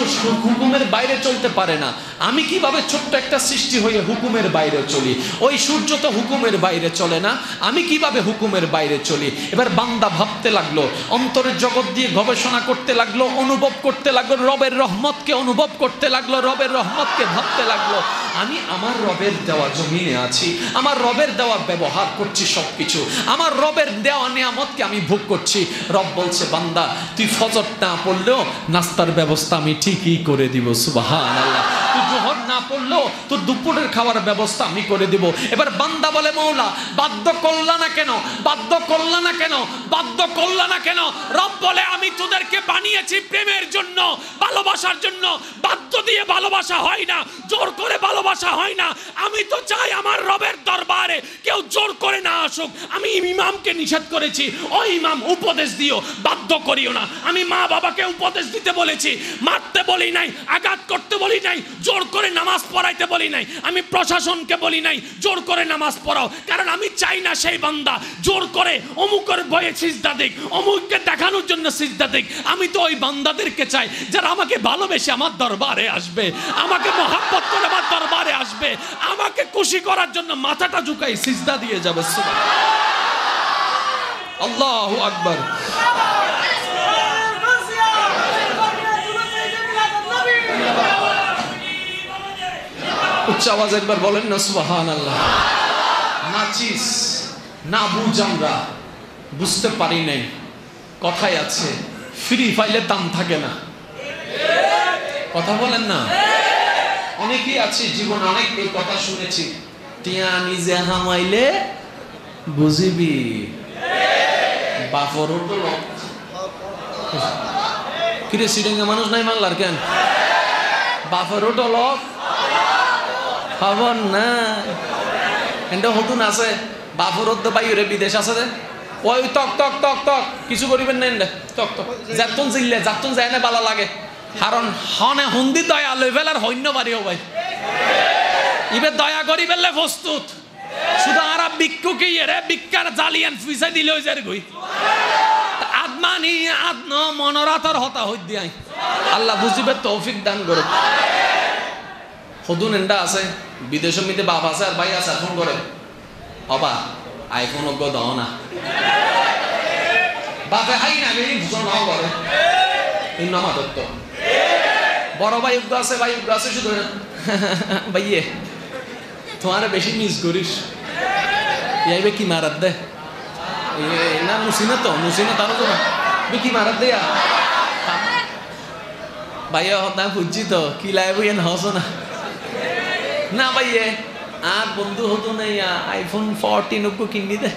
হুকুমের বাইরে চলতে পারে না, আমি কিভাবে ছোট্ট একটা সৃষ্টি হয়ে হুকুমের বাইরে চলি? ওই সূর্য তো হুকুমের বাইরে চলে না, আমি কিভাবে হুকুমের বাইরে চলি? এবার বান্দা ভাবতে লাগলো, অন্তরের জগৎ দিয়ে গবেষণা করতে লাগলো, অনুভব করতে লাগলো, রবের রহমতকে অনুভব করতে লাগলো, রবের রহমতকে ভাবতে লাগলো। আমি আমার রবের দেওয়া জমিনে আছি, আমার রবের দেওয়া ব্যবহার করছি সবকিছু, আমার রবের দেওয়া নিয়ামতকে আমি ভোগ করছি। রব বলছে বান্দা তুই ফজর না পড়লেও নাস্তার ব্যবস্থা আমি ঠিকই করে দিব। সুবহানাল্লাহ। তুই জোহর না পড়লেও তোর দুপুরের খাওয়ার ব্যবস্থা আমি করে দিব। এবার বান্দা বলে মওলা বাধ্য করলা না কেন, বাধ্য করলা না কেন, বাধ্য করলা না কেন? রব বলে আমি তোদেরকে বানিয়েছি প্রেমের জন্য, ভালোবাসার জন্য। বাধ্য দিয়ে ভালোবাসা হয় না, জোর করে ভালোবাসা হয় না। আমি তো চাই আমার রবের দরবারে কেউ জোর করে না আসুক। আমি ইমামকে নিষেধ করেছি, ও ইমাম উপদেশ দিও, বাধ্য করিও না। আমি মা বাবাকে উপদেশ দিতে বলেছি, মারতে বলি নাই, আঘাত করতে বলি নাই, জোর করে নামাজ পড়াইতে বলি নাই। আমি প্রশাসনকে বলি নাই জোর করে নামাজ পড়াও, কারণ আমি চাই না সেই বান্দা জোর করে অমুকের ভয়ে সিজদা দিক, অমুককে দেখানোর জন্য সিজদা দিক। আমি তো ওই বান্দাদেরকে চাই যারা আমাকে ভালোবেসে আমার দরবারে আসবে, আমাকে মহব্বত করে আমার দরবারে আসবে, আমাকে খুশি করার জন্য মাথাটা ঝুঁকাই সিজদা দিয়ে যাবে। আল্লাহু আকবার। উচ্চ আওয়াজ একবার বলেন না সুবহানাল্লাহ। নাচিস না বুঝ, আমরা বুঝতে পারি নাই। কথাই আছে ফ্রি ফাইলে দাম থাকে না, কথা বলেন না। অনেকেই আছে জীবনে অনেক এই কথা শুনেছি, টিয়া নিজে হামাইলে বুঝিবি বাপরও তো লোক। কিরে সিডেঙ্গা মানুষ নাই বাংলার কেন? বাপরও তো লোক খবর না এন্ড হতুন আছে, বাপরও তো বাইরে বিদেশ আছে যে ওই তক তক তক তক কিছু করিবেন না এন্ড তক তক যাতুন জিল্লে যাতুন যায় না বালা লাগে, কারণ হনে হন্দি দয়া লই ফেলার হইন্য বাড়িও ভাই ইবে দয়া করি ফেললে প্রস্তুত। শুধু আরা ভিক্ষুকে এরে ভিক্ষার জালিয়ান ফুইসা দিলে ওই যার গই আদমানি আদন মনরাতর হতা হই দিয়াই আল্লাহ বুঝিবে তৌফিক দান করুক। হদুন এন্ডা আছে বিদেশের মধ্যে বাপ আছে আর ভাই আছে, ফোন করে অবা আইফোন অজ্ঞ দাও না বাপে হাই না বেরি ভূষণ নাও করে এই নামা দত্ত বড় ভাই উগ্র আছে শুধু ভাইয়ে তোমার বেশি মিস করিস ইয়াইবে কি মারাত দে না মুসিনা তারও তো না কি মারাত দেয়া ভাইয়া হতা খুঁজছি তো কি লাইব ইয়ে হস না ভাইয়ে আর বন্ধু হতো না আইফোন 14 ওকে কিনি দে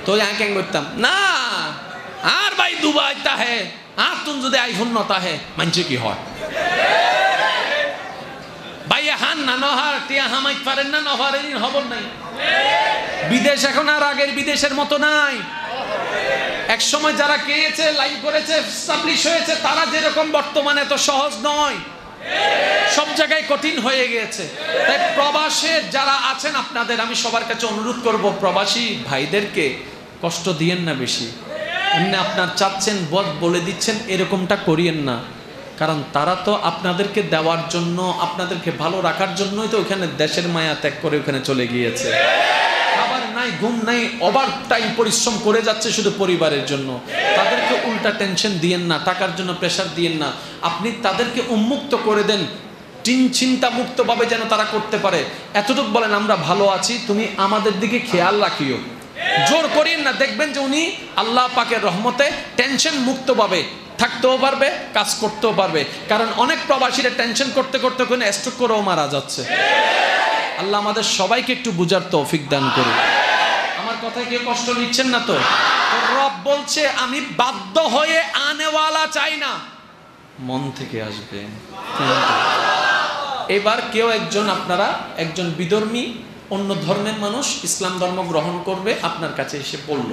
তো यहाँ क्या करता ना आर भाई दुबई ता है आप तुम जो दे आईफोन नता है मंचे की हो भाई हान ना नहार टिया हम एक फारेन ना नहारे नहीं हबल नहीं विदेश এখন আর আগের বিদেশের মতো নাই এক সময় যারা কেয়েছে লাইভ করেছে এস্টাবলিশ হয়েছে তারা যেরকম বর্তমানে তো সহজ নয় সব জায়গায় কঠিন হয়ে গিয়েছে তাই প্রবাসে যারা আছেন আপনাদের আমি সবার কাছে অনুরোধ করব প্রবাসী ভাইদেরকে কষ্ট দিয়েন না বেশি এমনি আপনার চাচ্ছেন বলে দিচ্ছেন এরকমটা করিয়েন না কারণ তারা তো আপনাদেরকে দেওয়ার জন্য আপনাদেরকে ভালো রাখার জন্যই তো ওখানে দেশের মায়া ত্যাগ করে ওখানে চলে গিয়েছে খাবার নাই ঘুম নাই ওভার টাইম পরিশ্রম করে যাচ্ছে শুধু পরিবারের জন্য তাদেরকে উল্টা টেনশন দিয়েন না টাকার জন্য প্রেসার দিয়েন না আপনি তাদেরকে উন্মুক্ত করে দেন চিন্তা মুক্তভাবে যেন তারা করতে পারে এতটুকু বলেন আমরা ভালো আছি তুমি আমাদের দিকে খেয়াল রাখিও জোর করিয়েন না দেখবেন যে উনি আল্লাহ পাকের রহমতে টেনশন মুক্তভাবে থাকতেও পারবে কাজ করতেও পারবে কারণ অনেক প্রবাসীরা টেনশন করতে করতে কোনো স্ট্রোক করেও মারা যাচ্ছে আল্লাহ আমাদের সবাইকে একটু বুঝার তৌফিক দান করুন আমার কথায় কেউ কষ্ট নিচ্ছেন না তো রব বলছে আমি বাধ্য হয়ে আনেওয়ালা চাই না মন থেকে আসবে এবার কেউ একজন আপনারা একজন বিধর্মী অন্য ধর্মের মানুষ ইসলাম ধর্ম গ্রহণ করবে আপনার কাছে এসে বলল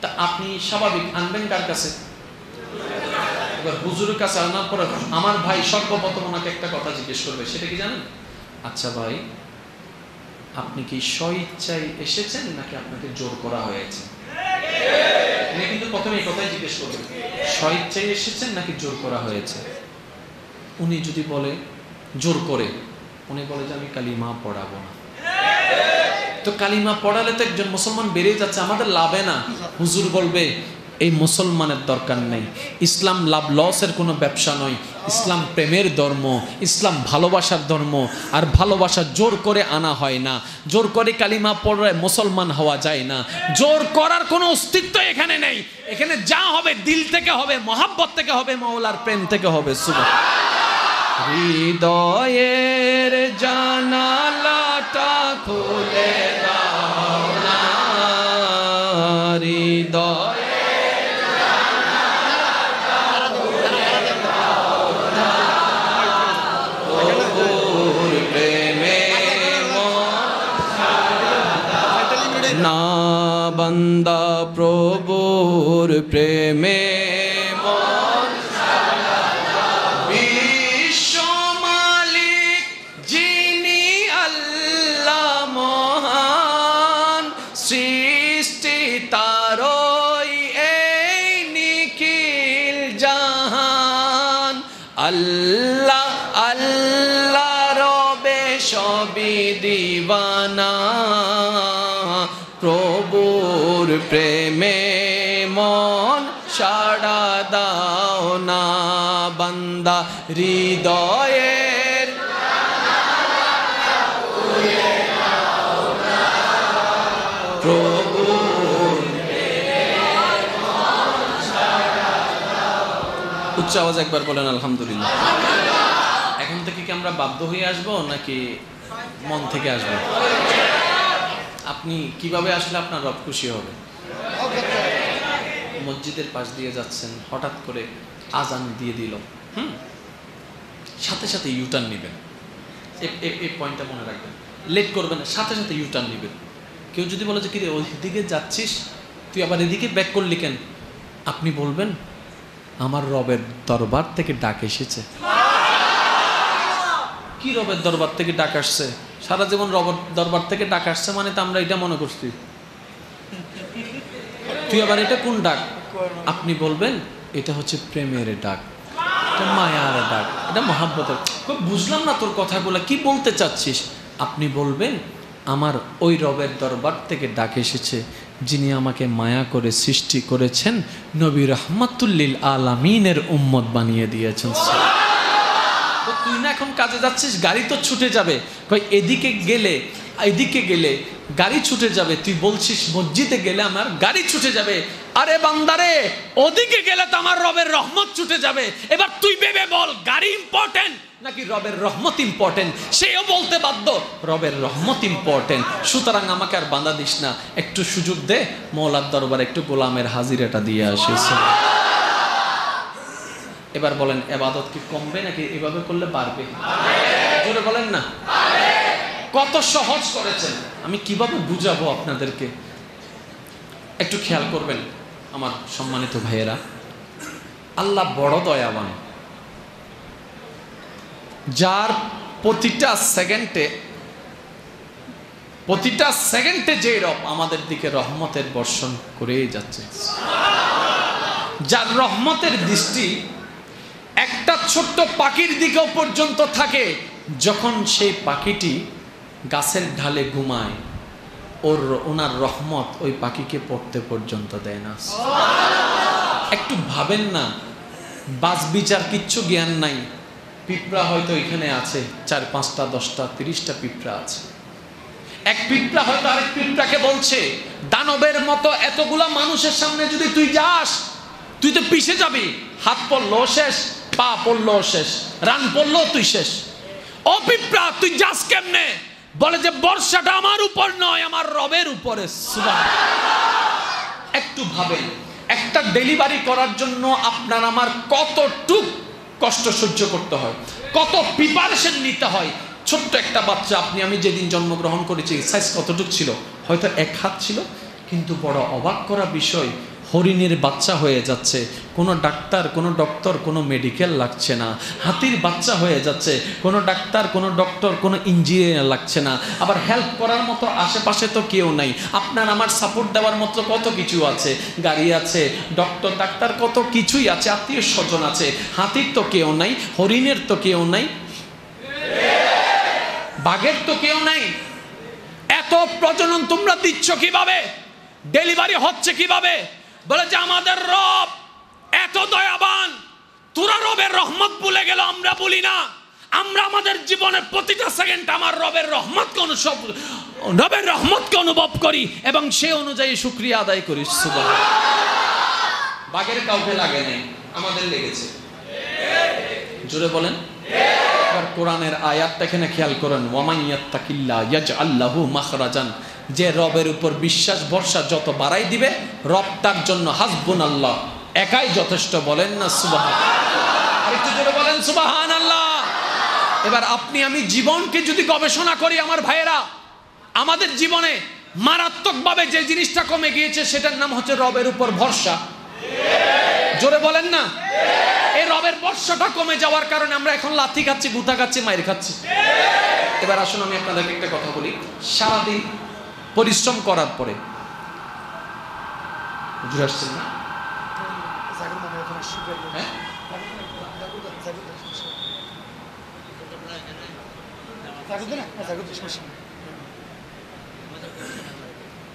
তা আপনি স্বাভাবিক আনবেন কার কাছে এবার হুজুরের কাছে আনার পরে আমার ভাই সর্বপ্রথম ওনাকে একটা কথা জিজ্ঞেস করবে সেটা কি জানেন আচ্ছা ভাই আপনি কি স্বইচ্ছায় এসেছেন নাকি আপনাকে জোর করা হয়েছে উনি কিন্তু প্রথমে এই কথাই জিজ্ঞেস করবেন স্বইচ্ছায় এসেছেন নাকি জোর করা হয়েছে উনি যদি বলে জোর করে উনি বলে যে আমি কালিমা পড়াবো না তো কালিমা পড়ালে তো একজন মুসলমান বেড়ে যাচ্ছে আমাদের লাভে না হুজুর বলবে এই মুসলমানের দরকার নেই ইসলাম লাভ লসের কোনো ব্যবসা নয় ইসলাম প্রেমের ধর্ম ইসলাম ভালোবাসার ধর্ম আর ভালোবাসা জোর করে আনা হয় না জোর করে কালিমা পড়লে মুসলমান হওয়া যায় না জোর করার কোনো অস্তিত্ব এখানে নেই এখানে যা হবে দিল থেকে হবে মহাব্বত থেকে হবে মাওলার প্রেম থেকে হবে সুবহান হৃদয়ের জানালাটা খুলে দাও না হৃদয় না বান্দা প্রভুর প্রেমে মন বিশ্ব মালিক যিনি আল্লাহ মহান সৃষ্টি তারই এই নিখিল জাহান আল্লাহ আল্লাহ রবে সবই দিবানা প্রভুর প্রেমে মন সাড়া দাও না বান্দা হৃদয়ের প্রভুর উচ্চ আওয়াজ একবার বলেন আলহামদুলিল্লাহ এখন থেকে কি আমরা বাধ্য হয়ে আসবো নাকি মন থেকে আসবো আপনি কিভাবে আসলে আপনার রব খুশি হবে মসজিদের পাশ দিয়ে যাচ্ছেন হঠাৎ করে আজান দিয়ে দিল সাথে সাথে ইউটার্ন নেবেন এই পয়েন্টটা মনে রাখবেন লেট করবেন না সাথে সাথে ইউটার্ন নেবেন কেউ যদি বলে যে কি রে ওইদিকে যাচ্ছিস তুই আবার এদিকে ব্যাক করলি কেন আপনি বলবেন আমার রবের দরবার থেকে ডাক এসেছে কি রবের দরবার থেকে ডাক আসছে সারা জীবন রবের দরবার থেকে ডাক আসছে মানে তো আমরা এটা মনে করছি তুই আবার এটা কোন ডাক আপনি বলবেন এটা হচ্ছে প্রেমের ডাক এটা মায়ার ডাক এটা মহাব্বতের বুঝলাম না তোর কথাগুলো কি বলতে চাচ্ছিস আপনি বলবেন আমার ওই রবের দরবার থেকে ডাক এসেছে যিনি আমাকে মায়া করে সৃষ্টি করেছেন, নবী রাহমাতুল্লিল আলামিনের উম্মত বানিয়ে দিয়েছেন। তো তুই না এখন কাজে যাচ্ছিস, গাড়ি তো ছুটে যাবে, কই এদিকে গেলে গাড়ি ছুটে যাবে, তুই বলছিস মসজিদে গেলে আমার গাড়ি ছুটে যাবে। আরে বান্দারে, ওদিকে গেলে তো আমার রবের রহমত ছুটে যাবে। এবার তুই ভেবে বল, গাড়ি ইম্পর্টেন্ট নাকি রবের রহমত ইম্পর্টেন্ট? সেও বলতে বাধ্য রবের রহমত ইম্পর্টেন্ট। সুতরাং আমাকে আর বাঁধা দিস না, একটু সুযোগ দে, মওলার দরবারে একটু গোলামের হাজিরাটা দিয়ে আসিস। এবার বলেন, ইবাদত কি কমবে নাকি এভাবে করলে বাড়বে? জোরে বলেন না। কত সহজ করেছেন, আমি কিভাবে বুঝাবো আপনাদেরকে, একটু খেয়াল করবেন আমার সম্মানিত ভাইয়েরা। আল্লাহ বড় দয়াবান, যার প্রতিটা সেকেন্ডে যে রব আমাদের দিকে রহমতের বর্ষণ করেই যাচ্ছে, যার রহমতের দৃষ্টি একটা ছোট্ট পাখির দিকেও পর্যন্ত থাকে। যখন সেই পাখিটি গাছের ঢালে ঘুমায়, ওনার রহমত ওই পাখিকে পড়তে পর্যন্ত দেয় না। একটু ভাবেন না, বাস বিচার কিচ্ছু জ্ঞান নাই, পিঁপড়া হয়তো এখানে আছে 4, 5টা, 10টা, 30টা পিঁপড়া আছে। এক পিঁপড়া হয়তো আরেক পিঁপড়াকে বলছে, দানবের মতো এতগুলা মানুষের সামনে যদি তুই যাস, তুই তো পিছে যাবি, হাত পড়লো শেষ, পা পড়লো শেষ, রান পড়লো তুই শেষ। ও পিঁপড়া, তুই যাস কেমনে? বলে যে বর্ষাটা আমার উপর নয়, আমার রবের উপরে। সুবহানাল্লাহ। একটু ভাবেন, একটা ডেলিভারি করার জন্য আপনার আমার কতটুক কষ্ট সহ্য করতে হয়, কত প্রিপারেশন নিতে হয়। ছোট্ট একটা বাচ্চা, আমি যেদিন জন্মগ্রহণ করেছি, সাইজ কতটুক ছিল? হয়তো 1 হাত ছিল, কিন্তু বড় অবাক করা বিষয়, হরিণের বাচ্চা হয়ে যাচ্ছে, কোনো ডাক্তার, কোনো ডক্টর, কোনো মেডিকেল লাগছে না। হাতির বাচ্চা হয়ে যাচ্ছে, কোনো ডাক্তার, কোনো ডক্টর, কোনো ইঞ্জিনিয়ার লাগছে না। আবার হেল্প করার মতো আশেপাশে তো কেউ নাই, আপনার আমার সাপোর্ট দেওয়ার মতো কত কিছু আছে, গাড়ি আছে, ডক্টর, ডাক্তার, কত কিছুই আছে, আত্মীয় স্বজন আছে। হাতির তো কেউ নাই, হরিণের তো কেউ নাই, বাঘের তো কেউ নাই। এত প্রজনন তোমরা দিচ্ছ কিভাবে? ডেলিভারি হচ্ছে কিভাবে? বলে যে আমাদের রব এত দয়াবান। তোরা রবের রহমত ভুলে গেল, আমরা বলি না। আমরা আমাদের জীবনের প্রতিটা সেকেন্ড আমার রবের রহমতকে অনুভব করি এবং সে অনুযায়ী শুকরিয়া আদায় করি। সুবহানাল্লাহ। বাঘের কাউকে লাগে নাই, আমাদের লেগেছে। জোরে বলেন। এবার কোরআনের আয়াতটা এখানে খেয়াল করেন, ওয়ামান ইয়াত্তাকিল্লাহ ইয়াজআল লাহু মাখরাজান। যে রবের উপর বিশ্বাস ভরসা যত বাড়াই দিবে, রব তার জন্য হাসবুনাল্লাহ, একাই যথেষ্ট। বলেন না সুবহানাল্লাহ? আরেকটু জোরে বলেন সুবহানাল্লাহ। এবার আপনি আমি জীবনকে যদি গবেষণা করি আমার ভাইয়েরা, আমাদের জীবনে মারাত্মকভাবে যে জিনিসটা কমে গিয়েছে সেটার নাম হচ্ছে রবের উপর ভরসা। জোরে বলেন না। এই রবের ভরসাটা কমে যাওয়ার কারণে আমরা এখন লাথি খাচ্ছি, গুতা খাচ্ছি, মাইর খাচ্ছি। এবার আসুন আমি আপনাদেরকে একটা কথা বলি। সারাদিন পরিশ্রম করার পরে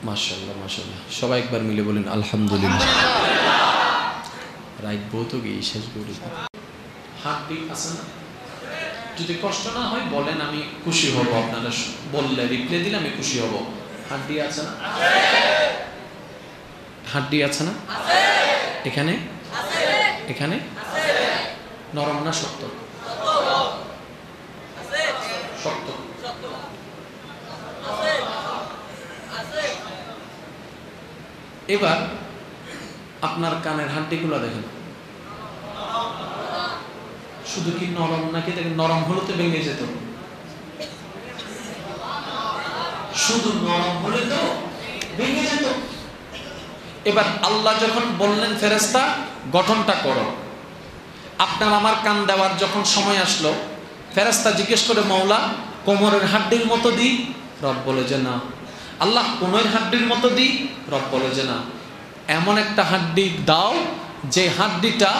মাশাআল্লাহ মাশাআল্লাহ, সবাই একবার মিলে বলেন আলহামদুলিল্লাহ। রাইট বহুত গিয়ে শেষ করি। হাঁটবি আছে না? যদি কষ্ট না হয় বলেন, আমি খুশি হব। আপনারা বললে, রিপ্লে দিলে আমি খুশি হব। হাড্ডি আছে না? হাড্ডি আছে না? এখানে এখানে নরম না শক্ত? শক্ত। এবার আপনার কানের হাড্ডিগুলো দেখেন, শুধু কি নরম নাকি? দেখেন, নরম হলে তো ভেঙে যেত, শুধু নরম হলে তো ভেঙে যেত। এবার আল্লাহ যখন বললেন ফেরেশতা গঠনটা করো, আপনার আমার কান দেওয়ার যখন সময় আসলো, ফেরেশতা জিজ্ঞেস করে, মওলা কোমরের হাড্ডির মতো দিই? রব বলে যে না। আল্লাহ কোমরের হাড্ডির মতো দিই? রব বলে যে না। এমন একটা হাড্ডি দাও যে হাড্ডিটা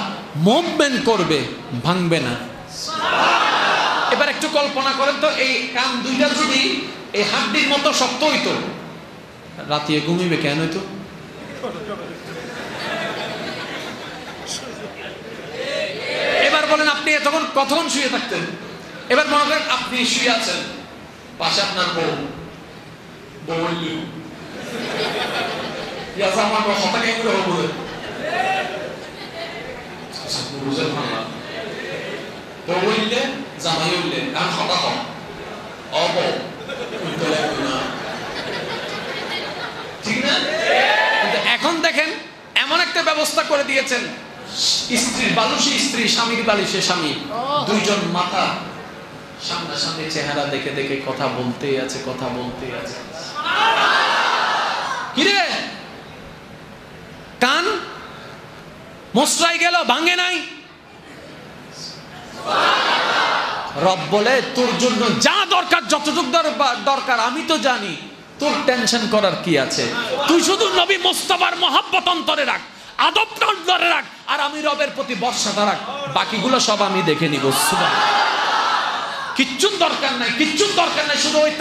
মুভমেন্ট করবে, ভাঙবে না। এবার একটু কল্পনা করেন তো, এই কান দুইটা যদি এই হাড্ডির মতো শক্ত হইতো, রাতে ঘুমিবে কেন হইতো? এবার বলেন আপনি তখন কতক্ষণ শুয়ে থাকতেন? এবার মনে করেন আপনি শুয়ে আছেন, পাশে আপনার বউ বললি আমার কথা কেমন হবো বললে জামাই উঠলে আমি কথা কম অব ঠিক না? এখন দেখেন এমন একটা ব্যবস্থা করে দিয়েছেন, স্ত্রীর বালিশে স্ত্রী, স্বামীর বালিশে স্বামী, দুইজন মাথা সামনাসামনি চেহারা দেখে দেখে কথা বলতেই আছে, কথা বলতেই আছে। কিরে কান মশরাই গেল, ভাঙে নাই? রব বলে তোর জন্য যা দরকার, যতটুকু দরকার আমি তো জানি, তোর টেনশন করার কি আছে? তুই শুধু নবী মুস্তাফার মহব্বত অন্তরে রাখ, আদব অন্তরে রাখ, আর আমি রবের প্রতি ভরসাটা রাখ, বাকিগুলো সব আমি দেখে নিব। কিচ্ছু দরকার নাই, কিচ্ছু দরকার নাই, শুধু ওই